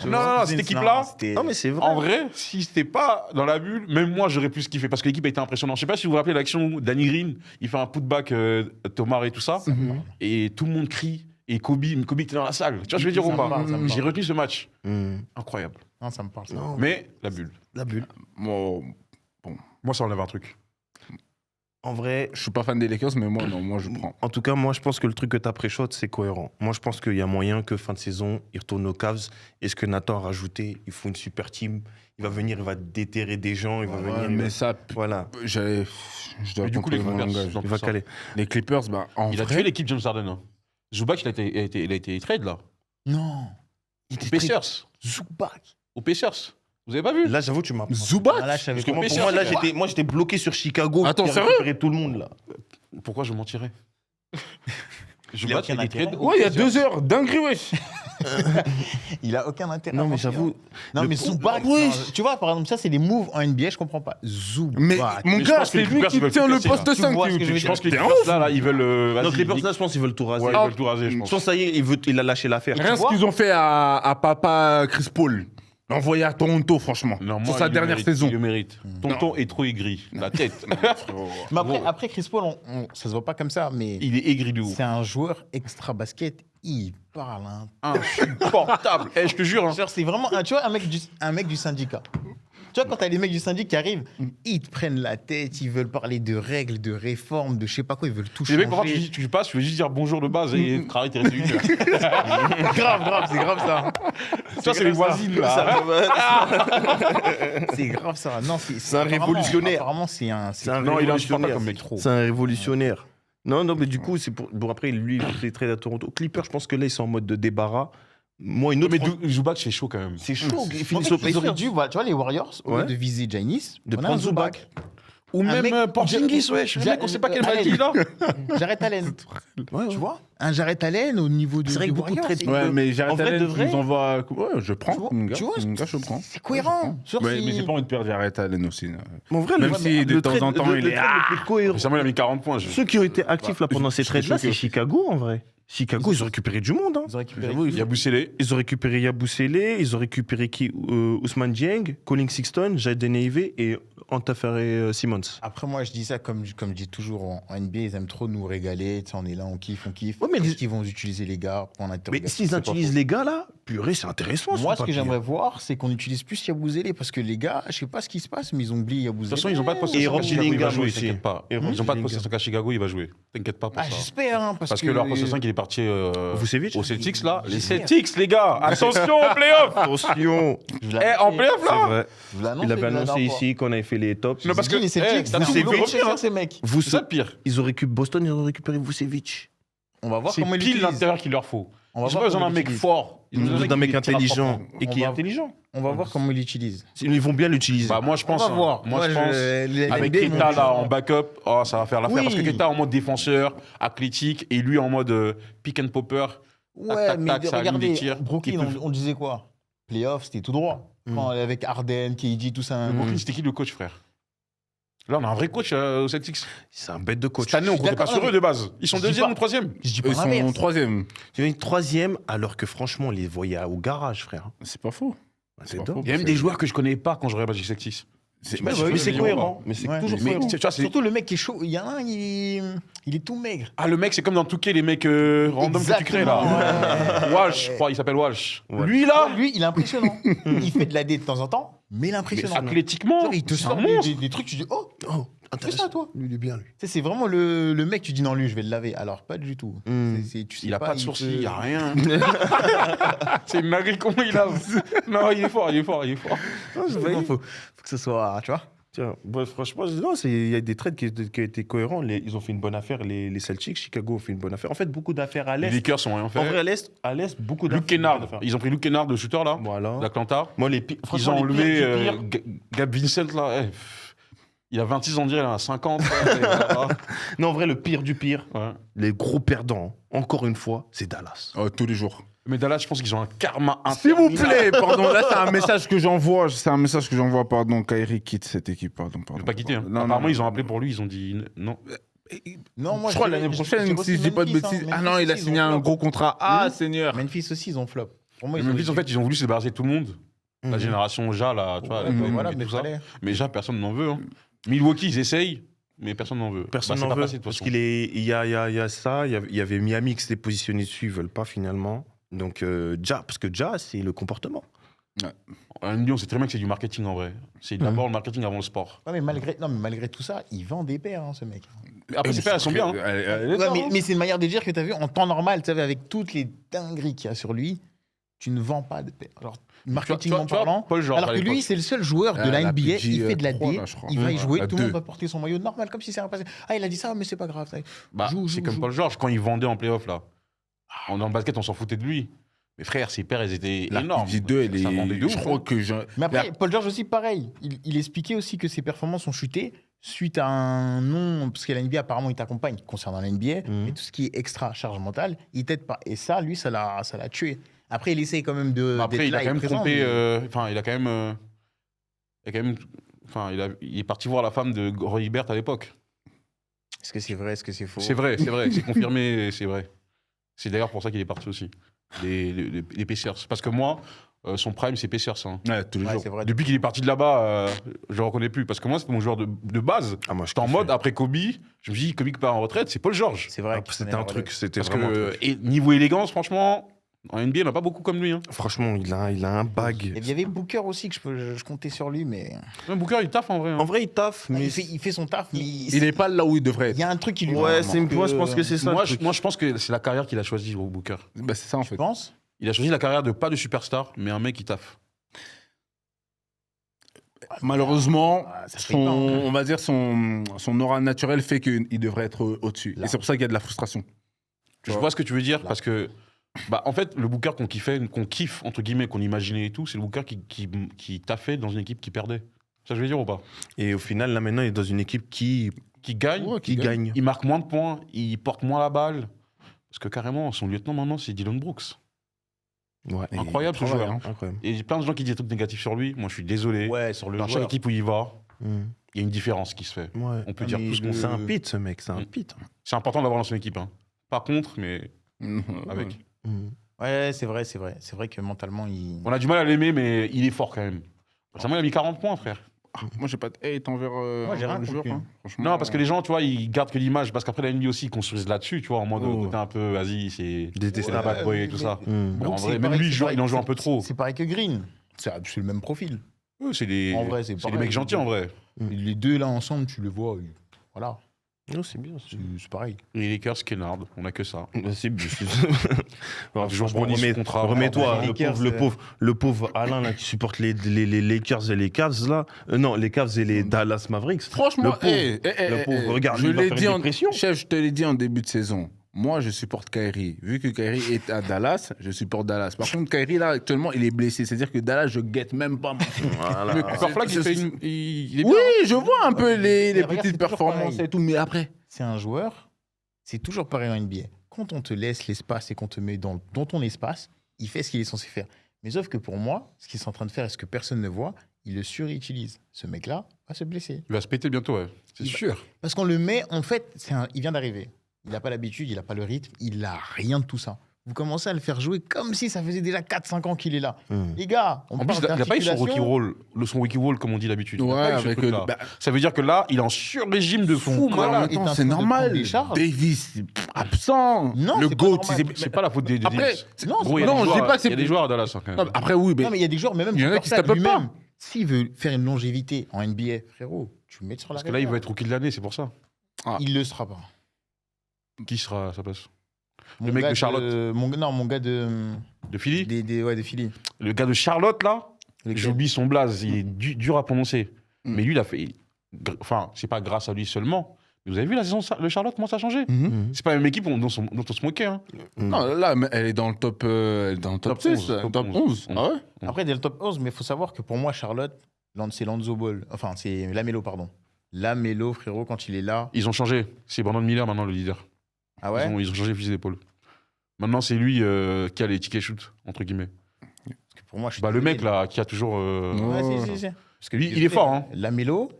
Non, cette équipe-là, Non, mais c'est vrai. En vrai, si c'était pas dans la bulle, même moi j'aurais pu kiffer parce que l'équipe a été impressionnante. Je sais pas si vous vous rappelez l'action où Danny Green, il fait un putback Thomas et tout ça, et tout le monde crie. Et Kobe était dans la salle. Tu vois, je veux dire Ça ou me pas parle, ça me J'ai parle. retenu ce match. Mm. Incroyable. Non, ça me parle. ça. Non. Mais la bulle. La bulle. Moi, Moi, ça enlève un truc. En vrai, je suis pas fan des Lakers, mais moi, non, moi, je prends. en tout cas, moi, je pense que le truc que tu as pré-shot, c'est cohérent. Moi, je pense qu'il y a moyen que fin de saison, il retourne aux Cavs. Et ce que Nathan a rajouté, il faut une super team. Il va venir, il va déterrer des gens. Il va venir. il mais va- ça, Voilà. je dois Mais du coup, les contrôler mon Clippers, langage. dans Il va tout ça. caler. Les Clippers, bah, en Il a vrai, tué l'équipe James Harden. Hein. Zubac, il a été trade là. Non. Il Aux était très- Pacers. Zubac. Aux Pacers. Vous avez pas vu Là, j'avoue, tu m'as. Zubac. Ah, là, je savais Parce que pas. moi, pour moi, là, j'étais bloqué sur Chicago. Attends, qui a sérieux récupéré tout le monde, là. Pourquoi je mentirais Il a aucun il a été intérêt. trade aux Ouais, il y a Pacers. 2 heures, dinguerie, wesh. Il a aucun intérêt. Non, à mais mentir. j'avoue. Non, le mais coup- Zubac. Oui. non, tu vois, par exemple, ça, c'est les moves en NBA, je comprends pas. Zubac. Mais mon Mais je gars, pense que c'est les lui Clippers qui veulent tient tout le casser, poste là. 5. vois ce que je veux Je dire. pense que les T'es Clippers, ouf. là, ils veulent. Donc, vas-y, les Clippers, je pense qu'ils veulent tout raser. Ouais, ils veulent tout raser, je pense. Sans ça y est, il a lâché l'affaire. Rien ce vois qu'ils ont fait à papa Chris Paul. L'envoyer à Toronto, franchement. Non, Sur moi, sa il le dernière mérite, saison. Il le mérite. Tonton est trop aigri. La tête. Mais après, Chris Paul, ça se voit pas comme ça, mais Il est aigri de ouf. c'est un joueur extra basket. Il parle Insupportable. Eh, je te jure. hein. Genre, c'est vraiment tu vois, un mec du syndicat. Tu vois, quand t'as les mecs du syndicat qui arrivent, ils te prennent la tête, ils veulent parler de règles, de réformes, de je sais pas quoi, ils veulent tout Les mecs, parfois, changer. tu passes, tu veux juste dire bonjour de base et travailler, t'es resté une heure. grave, c'est grave ça. Ça, c'est les voisines, là. C'est grave ça. Non, C'est un révolutionnaire. Apparemment, c'est un. C'est un Non, il est insupportable révolutionnaire. comme mec, trop. C'est un révolutionnaire. Non, mais du coup, c'est pour. Bon, après, lui, il fait trade à Toronto. Clippers, je pense que là, ils sont en mode de débarras. Moi, une autre. Mais Zubac, c'est chaud quand même. C'est chaud. Ils En finissent fait, au ils auraient Pacers. dû, voilà, tu vois, les Warriors, au lieu Ouais. de viser Giannis, De on a un prendre Zubac. Ou même mec- Porzingis, wesh. Le mec, on sait pas quel Allen. maladie, là. Jared Allen. Ouais, Tu vois Un Jared Allen au niveau de. C'est vrai que des beaucoup de Warriors, trades- c'est- Ouais, mais En Jared vrai, Allen, de vrai nous envoie. Ouais, je prends. Mon gars, tu vois, mon gars, je prends. C'est cohérent. Genre, Ouais, c'est- mais j'ai pas envie de perdre Jared Allen aussi. En vrai, Même le- si de le temps trade- en temps, le- il le est. trade le plus cohérent. Récemment, il a mis 40 points. Ceux qui ont été actifs là pendant ces je suis trades-là, choqué. c'est Chicago en vrai. Chicago, ils ont récupéré du monde. Hein. Ils ont récupéré. J'avoue, il y a Boussélé. Ils ont récupéré Yabusele, ils ont récupéré Ousmane Dieng, Colin Sexton, Jaden Ivey et Simmons. Après, moi, je dis ça comme je dis toujours en NBA, ils aiment trop nous régaler. Tu sais, on est là, on kiffe. Ouais, mais Est-ce qu'ils vont utiliser les gars pour Mais l'interrogation? s'ils C'est pas utilisent faux. les gars là, purée, c'est intéressant. Moi, sur ce que papier. j'aimerais voir, c'est qu'on utilise plus Yabouzélé parce que les gars, je sais pas ce qui se passe, mais ils ont oublié De Yabouzélé. toute façon, ils n'ont pas de poste Et à Rob Chicago, il va Dillingham jouer, aussi. t'inquiète pas. Et Ils Rob n'ont pas de Dillingham. poste à Chicago, il va jouer. T'inquiète pas pour Ah, ça. j'espère, hein, Parce que leur poste 5, il est parti Vucevic aux Celtics, là. Les J'espère. Celtics, les gars. Attention, en playoff. Attention. En playoff, C'est là. vrai. Je l'ai annoncé, Il avait la annoncé dernière fois. ici qu'on avait fait les tops. Non, parce J'ai que dit, les Celtics, t'as ils tout ont vu voulu revenir, chercher ces mecs. Vous, C'est ça le pire. Boston, ils ont récupéré Vucevic. On va voir C'est comment ils pile l'utilisent. l'intérieur qu'il leur faut. On va Ils ont voir pas besoin comment d'un ils mec l'utilisent. fort. Ils ont besoin d'un mec qui tire à intelligent. 3 points. Et qui est va- intelligent. On va voir comment ils l'utilisent. Ils vont bien l'utiliser. Bah, moi, je On pense. va hein. voir. Moi, je Moi, pense. les Avec NBA, ils Keita, m'ont là, dit- en backup, oh, ça va faire l'affaire. Oui. Parce que Keita en mode défenseur, athlétique, et lui en mode pick and popper. Ouais, tac, mais tac, ça allume regardez, des tirs Brooklyn, qui peuvent- on disait quoi? Playoff, c'était tout droit. Quand, avec Harden, KD, tout ça. Brooklyn, c'était qui le coach, frère? Là, on a un vrai coach aux Celtics. C'est un bête de coach. Cette année, on comptait pas d'accord, sur mais eux de base. Ils sont je dis deuxième pas- ou troisième. Je dis Eux, pas ils sont l'inverse. troisième. Tu viens une troisième, alors que franchement, on les voyait au garage, frère. C'est pas faux. C'est pas dingue. faux. Il y a même des joueurs que je connais pas quand je regarde les Celtics. C'est- Mais Mais oui, c'est mais cohérent. Mais c'est Ouais. toujours Mais cohérent. tu vois, c'est- Surtout le mec qui est chaud. Il y en a un, il est tout maigre. Ah, le mec, c'est comme dans Touquet, les mecs random que tu crées là. Exactement, ouais. Walsh, je crois, il s'appelle Walsh. Ouais. Lui là, Lui, il est impressionnant. Il fait de la D de temps en temps, mais il est impressionnant. athlétiquement, Genre, il te c'est un sort monstre. des trucs, tu dis, oh, Oh, fais ça, intéressant. toi. Lui, il est bien, lui. Tu sais, c'est vraiment le mec, tu dis, non, lui, je vais le laver. Alors, pas du tout. Hmm. Tu sais Il a pas de il sourcils, peut- il n'y a rien. C'est une dinguerie, comment il a. Non, il est fort, il est fort, il est fort. Faut que ce soit, tu vois. Tiens, ouais, franchement, non, il y a des trades qui ont été cohérents. Ils ont fait une bonne affaire, les Celtics. Chicago ont fait une bonne affaire. En fait, beaucoup d'affaires à Les l'Est. Lakers sont rien En vrai, fait. à l'Est, beaucoup Luke Kennard, ils ont pris Luke Kennard, le shooter là, Voilà. d'Atlanta. Moi, Ils franchement, ont les enlevé pires du pire. Gab Vincent là. Il a 26 ans, on dirait, il en a 50. Non, en vrai, le pire du pire, Ouais. les gros perdants, encore une fois, c'est Dallas. Oh, tous les jours. Mais Dallas, je pense qu'ils ont un karma S'il vous interminable. plaît, pardon, là c'est un message que j'envoie. C'est un message que j'envoie, pardon. Kyrie quitte cette équipe, pardon. Il ne pas quitter. Hein. Non, Apparemment, non. ils ont appelé pour lui, ils ont dit non. Non, moi, Je crois dirais- l'année je prochaine, dirais si je aussi dis pas de Memphis, bêtises. hein. Ah non, Memphis il a aussi, signé ils ont un flop. gros contrat. Ah, Seigneur. Memphis aussi, ils ont flop. Pour moi, Mais Memphis, en fait, ils ont voulu se débarrasser de tout le monde. La Mhm. génération Ja, là, tu vois, Ouais, avec Wemby voilà, et mais tout ça. fallait. Mais Ja, personne n'en veut. Hein. Milwaukee, ils essayent, mais personne n'en veut. Personne Bah, n'en c'est pas veut. passé, de toute Parce façon. qu'il y a ça. Il y avait Miami qui s'était positionné dessus, ils veulent pas finalement. Donc, parce que Ja, c'est le comportement. En NBA, on sait très bien que c'est du marketing en vrai. C'est d'abord le marketing avant le sport. Ouais, mais malgré tout ça, il vend des paires, hein, ce mec. Après, ces paires, elles sont bien. Hein. Ouais, mais c'est une manière de dire que tu as vu, en temps normal, tu savais, avec toutes les dingueries qu'il y a sur lui, tu ne vends pas de paires. Alors, marketingment Tu vois, parlant. Paul George, Alors à que lui, l'époque. c'est le seul joueur de la la NBA, PG, il fait de la 3, D, là, je crois. il va y Ouais, jouer, la tout le monde 2. va porter son maillot normal, comme si c'est rien passé. Ah, il a dit ça, mais c'est pas grave. Ça. Bah, Joue, c'est joue, comme joue. Paul George, quand il vendait en playoff, là. En basket, on s'en foutait de lui. Mais frère, ses paires, elles étaient La énormes. PG2, Ça vendait de ouf, je hein. crois que Mais après, Paul George aussi, pareil. Il expliquait aussi que ses performances ont chuté suite à un nom, parce que la NBA, apparemment, il t'accompagne concernant la NBA, Mhm. et tout ce qui est extra charge mentale, il t'aide pas. Et ça, lui, ça l'a tué. Après, il essaye quand même de. Mais après, d'être il a là quand et même présent, trompé. mais- Enfin, il a quand même. Enfin, il est parti voir la femme de Roy Hibbert à l'époque. Est-ce que c'est vrai, est-ce que c'est faux? C'est vrai, c'est confirmé, c'est vrai. C'est d'ailleurs pour ça qu'il est parti aussi. Les Pacers. Parce que moi, son prime, c'est Pacers. Hein. Ouais, tous les Ouais, jours. c'est vrai. Depuis qu'il est parti de là-bas, je le reconnais plus. Parce que moi, c'était mon joueur de base. Ah, moi, J'étais en mode, après Kobe, je me dis, Kobe qui part en retraite, c'est Paul George. C'est vrai. Ah, c'était un truc, c'était Parce vraiment un que, truc. et niveau élégance, franchement, en NBA, il n'y en a pas beaucoup comme lui. Hein. Franchement, il a un bag. Il y avait Booker aussi, que je comptais sur lui, mais. Même Booker, il taffe en vrai. Hein. En vrai, il taffe, mais. Il fait son taf, mais. Il n'est pas là où il devrait Il être. y a un truc qui lui Ouais, manque. moi, je pense que c'est ça. Moi, le truc. je pense que c'est la carrière qu'il a choisie, Booker. Bah, c'est ça en Tu fait. penses? Il a choisi la carrière de pas de superstar, mais un mec qui taffe. Malheureusement, Ça se paye pas, hein. on va dire son aura naturelle fait qu'il devrait être au-dessus. Là. Et c'est pour ça qu'il y a de la frustration. Je vois ce que tu veux dire, parce que, bah, en fait, le Booker qu'on kiffe, entre guillemets, qu'on imaginait et tout, c'est le Booker qui taffait dans une équipe qui perdait. Ça, je veux dire ou pas? Et au final, là, maintenant, il est dans une équipe qui Gagne, Ouais, qui gagne. il marque moins de points, il porte moins la balle. Parce que carrément, son lieutenant maintenant, c'est Dylan Brooks. Ouais. Et Incroyable, ce il travaille, joueur. hein. Incroyable. Et il y a plein de gens qui disent des trucs négatifs sur lui. Moi, je suis désolé. Ouais, sur le Dans chaque joueur. équipe où il va, Mhm. il y a une différence qui se fait. Ouais. On peut Ah, dire mais tout ce qu'on C'est sait. un pit, ce mec, c'est un Mm. pit. C'est important d'avoir dans son équipe. Hein. Pas contre, mais avec. Mhm. Ouais, c'est vrai, c'est vrai. C'est vrai que mentalement, il. On a du mal à l'aimer, mais il est fort quand même. Récemment, il a mis 40 points, frère. Moi, j'ai pas de hate envers Moi, j'ai rien le joueur. compris. Hein. Franchement, Non, parce que les gens, tu vois, ils gardent que l'image. Parce qu'après, la NBA aussi, ils construisent là-dessus, tu vois, en mode côté un peu, vas-y, c'est Détestable. bad boy et tout ça. Hmm. Mais en Donc, vrai, c'est même pareil, lui, c'est pareil, il en joue un peu c'est- trop. C'est pareil que Green. C'est le même profil. Eux, c'est des En vrai, c'est des pareil. mecs gentils, en vrai. Les deux là ensemble, tu le vois. Voilà, Non, c'est bien. c'est pareil. Et les Lakers, Kennard, on a que ça. C'est bien. Toujours Bronny sous contrat. Remets-toi, Les Lakers, le pauvre Alain là, qui supporte les Lakers et les Cavs là. Non, les Cavs et les Dallas Mavericks. Franchement, le pauvre, le pauvre, regarde, je il va l'ai faire dit une en dépression. chef, je te l'ai dit en début de saison. Moi, je supporte Kyrie. Vu que Kyrie est à Dallas, je supporte Dallas. Par contre, Kyrie, là, actuellement, il est blessé. C'est-à-dire que Dallas, je guette même pas. Voilà. Encore Flag, il est bien. Oui, je vois un peu les regarde, petites c'est toujours performances pareil. et tout, mais après. C'est un joueur, c'est toujours pareil en NBA. Quand on te laisse l'espace et qu'on te met dans ton espace, il fait ce qu'il est censé faire. Mais sauf que pour moi, ce qu'il est en train de faire et ce que personne ne voit, il le surutilise. Ce mec-là va se blesser. Il va se péter bientôt, ouais. C'est Il va- sûr. Parce qu'on le met, en fait, il vient d'arriver. Il n'a pas l'habitude, il n'a pas le rythme, il n'a rien de tout ça. Vous commencez à le faire jouer comme si ça faisait déjà 4-5 ans qu'il est là. Les gars, on En plus, parle il n'a pas eu son d'articulation. wiki wall, comme on dit d'habitude. Il a Ouais, pas eu ce avec truc-là. bah, Ça veut dire que là, il est en sur-régime de fou, corps malade. est en train c'est de normal. prendre des charges. Davis, absent. Non, le c'est pas GOAT. normal. C'est pas la faute des Après, Davis. Non, Gros, il y a non, des je dis joueurs- pas que c'est- il y a des joueurs à Dallas. Hein, quand même. Non, mais après, oui, mais Non, mais il y a des joueurs, mais même Il y en a qui Superstar se tapent pas. lui-même, s'il veut faire une longévité en NBA, frérot, tu le mets sur la Parce que là, il va être rookie de l'année, c'est pour ça. Il le sera pas. Qui sera à sa place Mon mec gars de Charlotte. mon gars de. De Philly Ouais, de Philly. Le gars de Charlotte, là, Lequel j'oublie son blaze, il est dur à prononcer. Mm. Mais lui, il a fait. Enfin, c'est pas grâce à lui seulement. Mais vous avez vu la saison de Charlotte, comment ça a changé Mhm. C'est pas la même équipe dont on se moquait. Hein. Non, là, mais elle est dans le top, Top 6, 11, top top 11. 11. Ah ouais Après, il y a le top 11, mais il faut savoir que pour moi, Charlotte, c'est Lonzo Ball. Enfin, c'est Lamelo, pardon. Lamelo, frérot, quand il est là. Ils ont changé. C'est Brandon Miller maintenant le leader. Ah ouais Ils ont changé le fusil d'épaule. Maintenant, c'est lui qui a les tickets shoot, entre guillemets. Parce que pour moi, je suis Bah, le désolé. mec, là, qui a toujours. Ouais, si. Parce que Lui, il est fort, hein. Lamelo,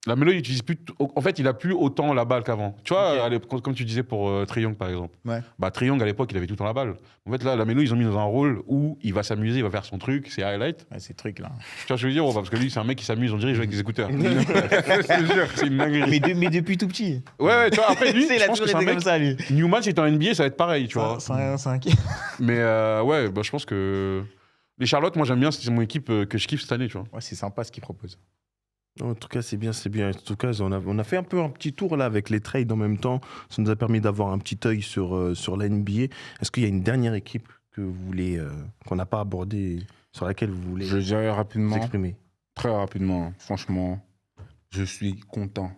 La Melo, il utilise plus. En fait, il a plus autant la balle qu'avant. Tu vois, Ok. à l'époque, comme tu disais pour Trae Young, par exemple. Ouais. Bah, Trae Young, à l'époque, il avait tout le temps la balle. En fait, là, la Melo, ils ont mis dans un rôle où il va s'amuser, il va faire son truc, c'est highlight. ouais, ces trucs-là. Tu vois ce que je veux dire, Roba, parce que lui, c'est un mec qui s'amuse, on dirait, il joue avec des écouteurs. Je te jure, c'est une dinguerie. Mais depuis tout petit. Ouais, tu vois, après, lui, Il je a pense que toujours c'est un été mec. comme ça, lui. Newman, c'est en NBA, ça va être pareil, tu vois. C'est un Mais ouais, bah, je pense que. Les Charlotte, moi, j'aime bien, c'est mon équipe que je kiffe cette année, tu vois. Ouais, c'est sympa ce qu'il propose. En tout cas, c'est bien, c'est bien. En tout cas, on a fait un peu un petit tour là avec les trades en même temps. Ça nous a permis d'avoir un petit œil sur la NBA. Est-ce qu'il y a une dernière équipe que vous voulez, qu'on n'a pas abordée, sur laquelle vous voulez Je dirais vous rapidement, exprimer? très rapidement, franchement, je suis content.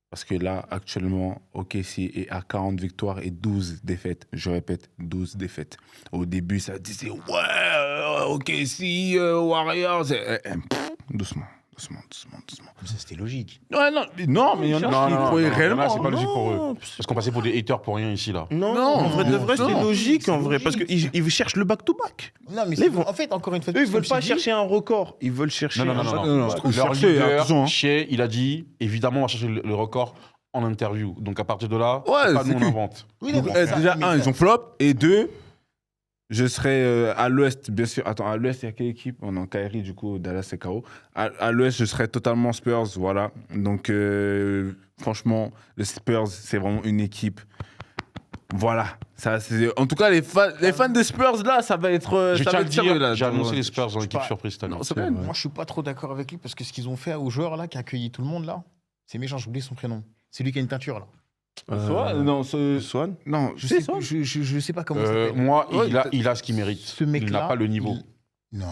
Parce que là, actuellement, OKC est à 40 victoires et 12 défaites. Je répète, 12 défaites. Au début, ça disait, ouais, OKC, Warriors. Doucement. Ça, c'était logique. Ouais, non, mais il y en a qui croyaient non, réellement. c'est pas logique pour eux. Non, Parce qu'on passait pour des haters pour rien ici, là. Non, Non, en vrai de vrai, non, c'est logique c'est en vrai, parce logique. qu'ils cherchent le back-to-back. Non, mais Là, ils vont- en fait, encore une fois, Eux, ils veulent comme pas je t'ai chercher un record, ils veulent chercher Non, non, un non, back- non. non. Leur Chercher, leader, attention, hein. Shea, il a dit, évidemment, on va chercher le record en interview. Donc à partir de là, Ouais, c'est pas c'est nous, on que- invente. Oui, non, Donc, mais ça, déjà, mais un, ça- ils ont flop. Et deux, je serai à l'ouest, bien sûr. Attends, à l'ouest, il y a quelle équipe? Oh non, Kyrie, du coup, Dallas, c'est KO. À l'ouest, je serai totalement Spurs, voilà. Donc, franchement, les Spurs, c'est vraiment une équipe. Voilà. Ça, en tout cas, les fans des Spurs, là, ça va être. Je ça tiens va à le être sérieux, dire, là. j'ai annoncé Ouais. les Spurs dans l'équipe pas- surprise cette année. Non, c'est vrai. Moi, je suis pas trop d'accord avec lui parce que ce qu'ils ont fait aux joueurs là, qui a accueilli tout le monde là, c'est méchant, j'oublie son prénom. C'est lui qui a une teinture là. Non, Swan. non, Je sais sais, je sais pas comment ça s'appelle. Moi, Ouais, il a ce qu'il mérite. Ce Il mec-là. n'a pas le niveau. Non.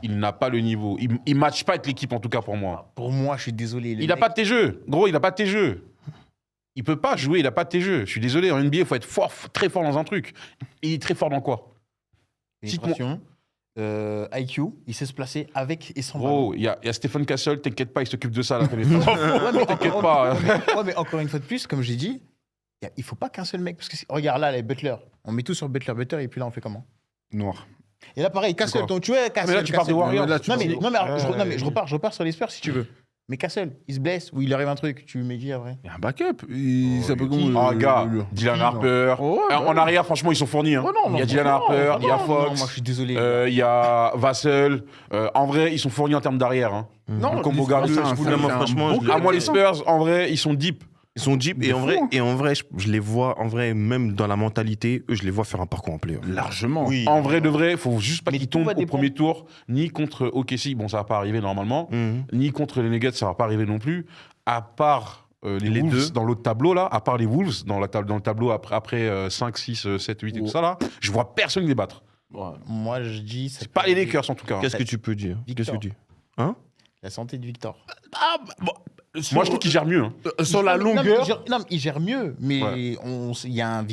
Il n'a pas le niveau. Il ne matche pas avec l'équipe, en tout cas pour moi. Pour moi, je suis désolé. Il n'a pas de tes jeux. Gros, il n'a pas de tes jeux. Il peut pas jouer, il n'a pas de tes jeux. Je suis désolé, en NBA, il faut être fort, très fort dans un truc. Il est très fort dans quoi? Pénétration, IQ, il sait se placer avec et sans Gros, il y a Stephen Castle, t'inquiète pas, il s'occupe de ça, la pénétration. ballon. Ouais, mais T'inquiète pas. Ouais, mais encore une fois de plus, comme j'ai dit, il faut pas qu'un seul mec. Parce que regarde là, les Butler. On met tout sur Butler. Butler, et puis là, on fait comment? Noir. Et là, pareil, Castle. D'accord. Donc tu vois, Castle. Mais là, tu parles de Castle. Warriors. Là, tu Non, parles mais, de- non, mais, alors, je repars sur les Spurs si tu veux. Mais Castle, il se blesse ou il arrive un truc, tu mets qui après? Il y a un backup. Il s'appelle comment Gars, Dylan Harper. Oh, ouais, En arrière, franchement, ils sont fournis. Hein. Oh, non, Il y a non, Dylan non, Harper, il y a Non, Fox, moi je suis désolé. il y a Vassell. En vrai, ils sont fournis en termes d'arrière. Hein. Non, Le combo les Spurs, gardeux, c'est un- je vous c'est le un- dis, c'est un franchement, bon je club, À moi, les ça. Spurs, en vrai, ils sont deep. Ils sont deep De et en fou, vrai, hein. je les vois en vrai, même dans la mentalité, eux, je les vois faire un parcours en play. Largement. Oui. En vrai de vrai, faut juste pas Mais qu'ils tout tombent va au dépendre. premier tour, ni contre OKC, bon ça va pas arriver normalement, Mhm. ni contre les Nuggets, ça va pas arriver non plus, à part les Wolves deux. dans l'autre tableau là, à part les Wolves dans le tableau après 5, 6, 7, 8 et tout ça là, je vois personne les battre. Moi je dis. ça C'est pas peut les aller- Lakers en tout cas. Qu'est-ce que tu peux dire? Qu'est-ce que tu dis? La santé de Victor. Moi je trouve qu'ils gèrent mieux. Hein. Sur la Non, mais longueur. Non, mais il gère mieux. Mais Ouais. il y a un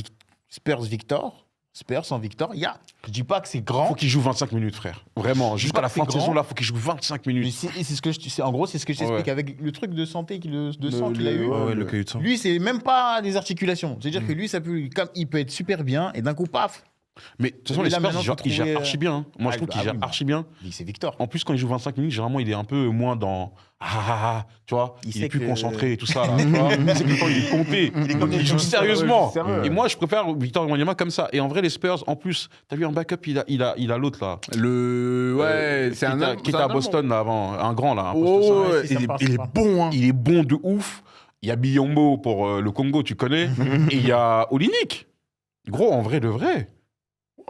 Spurs Victor. Spurs sans Victor, il y a. Je dis pas que c'est grand. Faut qu'ils jouent 25 minutes frère. Vraiment, jusqu'à pas la que fin de c'est saison grand. là, faut qu'ils jouent 25 Mais minutes. c'est ce que en gros, c'est ce que je t'explique Ouais. avec le truc de santé, de sang qu'il a eu. Ouais, le cahier de sang. Lui, c'est même pas des articulations. C'est-à-dire que lui, ça peut, comme il peut être super bien et d'un coup, paf, Mais de toute façon, Et les là, Spurs, maintenant, faut ils gèrent trouver, archi bien. Hein. Moi, je ah, trouve qu'ils ah gèrent oui, bah. archi bien. c'est Victor. En plus, quand il joue 25 minutes, généralement, il est un peu moins dans. Tu vois, Il il sait est plus que- concentré et tout ça. Là, tu vois. Il sait que le temps, il est compté. Il joue sérieusement. Ouais, sérieux. Et moi, je préfère Victor Wembanyama comme ça. Et en vrai, les Spurs, en plus, t'as vu un backup, il a l'autre là. Ouais, c'est un homme. Qui était à Boston là avant, un grand là. un poste Oh, cinq. ouais, Ouais, si, ça il passe, est ça passe. bon, hein. Il est bon de ouf. Il y a Biyombo pour le Congo, tu connais. Et il y a Olinik. Gros, en vrai de vrai.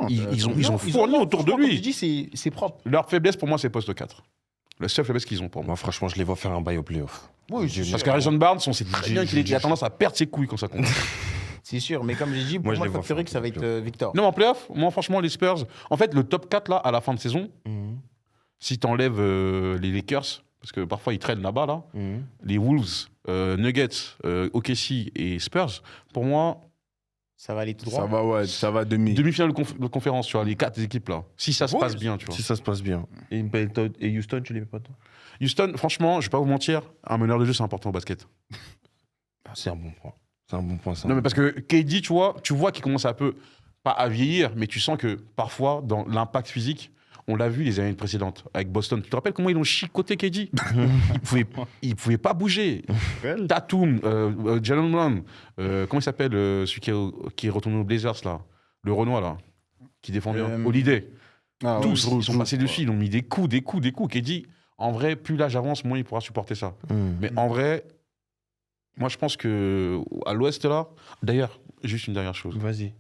Ils ont fourni autour de Comme je lui. dis, c'est propre. Leur faiblesse pour moi, c'est poste 4. La seule faiblesse qu'ils ont pour moi. Moi, franchement, je les vois faire un bail au playoff. Oui, Parce qu'Harrison Barnes, on sait très bien qu'il a tendance à perdre ses couilles quand ça compte. c'est sûr. Mais comme j'ai dit, pour Moi, je moi, les le vois factorique, faire ça va être Victor. Non, en playoff, moi, franchement, les Spurs. En fait, le top 4, là, à la fin de saison, si t'enlèves les Lakers, parce que parfois ils traînent là-bas, là, les Wolves, Nuggets, OKC et Spurs, pour moi, Ça va aller tout droit. Ça va, ouais, ça va demi. demi-finale de conférence, tu vois, les 4 équipes là. Si ça se passe bien, tu vois. Si ça se passe bien. Et Houston, tu les mets pas toi? Houston, franchement, je vais pas vous mentir, un meneur de jeu, c'est important au basket. C'est un bon point. C'est un bon point, ça. Non, mais parce que KD, tu vois qu'il commence un peu, pas à vieillir, mais tu sens que parfois, dans l'impact physique, on l'a vu les années précédentes avec Boston. Tu te rappelles comment ils l'ont chicoté KD? il pouvait pas bouger. Tatum, Jalen Brown, comment il s'appelle celui qui est retourné aux Blazers là, le Renoir là, qui défend bien, Holiday. Ah, ouais, Tous, ils sont tous, passés dessus, ils ont mis des coups. KD, en vrai, plus l'âge avance, moins il pourra supporter ça. Mais en vrai, moi je pense que à l'Ouest là, d'ailleurs, juste une dernière chose. Vas-y.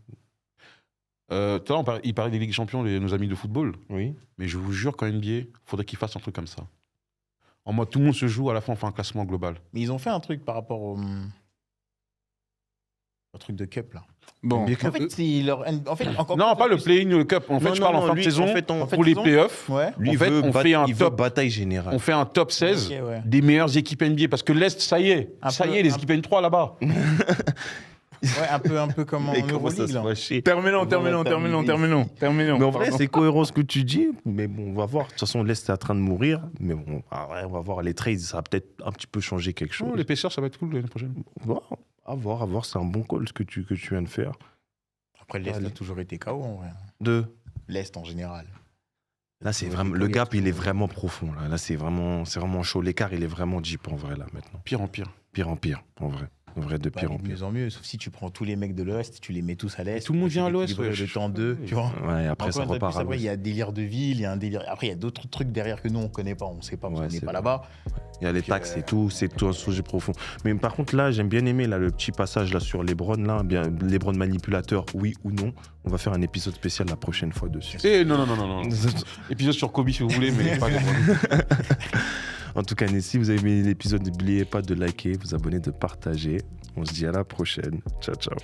Tout à l'heure, il parlait des Ligues des Champions, nos amis de football. Oui. Mais je vous jure qu'en NBA, faudrait qu'ils fassent un truc comme ça. En mode, tout le monde se joue, à la fin, on fait un classement global. Mais ils ont fait un truc par rapport au truc de cup là. Bon. En fait, c'est leur. En fait, encore Non, plus, pas le plus- play-in, le cup. En fait, Non, je non, parle en non, fin de lui, saison, en fait, en pour les saison. playoffs. Ouais. Lui, En il fait, veut on fait un il veut top. bataille générale. On fait un top 16 Ok, ouais. des meilleures équipes NBA. Parce que l'Est, ça y est. Un Ça peu- y est, les un- équipes N3 là-bas. Ouais, un peu comme en Il commence à Euroleague se là. fâcher. Terminons. Mais en vrai, Pardon. c'est cohérent ce que tu dis. Mais bon, on va voir. De toute façon, l'Est est en train de mourir. Mais bon, on va voir les trades. Ça va peut-être un petit peu changer quelque chose. Oh, l'épaisseur, ça va être cool l'année prochaine. Bon, à voir. C'est un bon call ce que tu viens de faire. Après, l'Est a toujours été KO en vrai. L'Est en général. Là, c'est vraiment le gap, il est vraiment profond. Là, c'est vraiment chaud. L'écart, il est vraiment deep en vrai là maintenant. Pire en pire. Pire en pire, en vrai. En vrai, de Bah, pire en de pire. mieux en mieux, sauf si tu prends tous les mecs de l'Ouest, tu les mets tous à l'Est. Tout le monde vient à l'Ouest, ouais. ouais. Le temps d'eux, tu vois. Ouais, après, Encore ça une fois de repart plus, à après, il y l'ouest. a un délire de ville, il y a un délire. Après, il y a d'autres trucs derrière que nous, on connaît pas, on sait pas, parce Ouais, qu'on n'est c'est pas vrai. là-bas. Il y a les taxes et tout, c'est tout un sujet profond. Mais par contre, là, j'aime bien aimer là, le petit passage là, sur Lebron, là, bien, Lebron manipulateur, oui ou non. On va faire un épisode spécial la prochaine fois dessus. Eh, non. Épisode sur Kobe si vous voulez, mais pas En tout cas, si vous avez aimé l'épisode, n'oubliez pas de liker, vous abonner, de partager. On se dit à la prochaine. Ciao, ciao.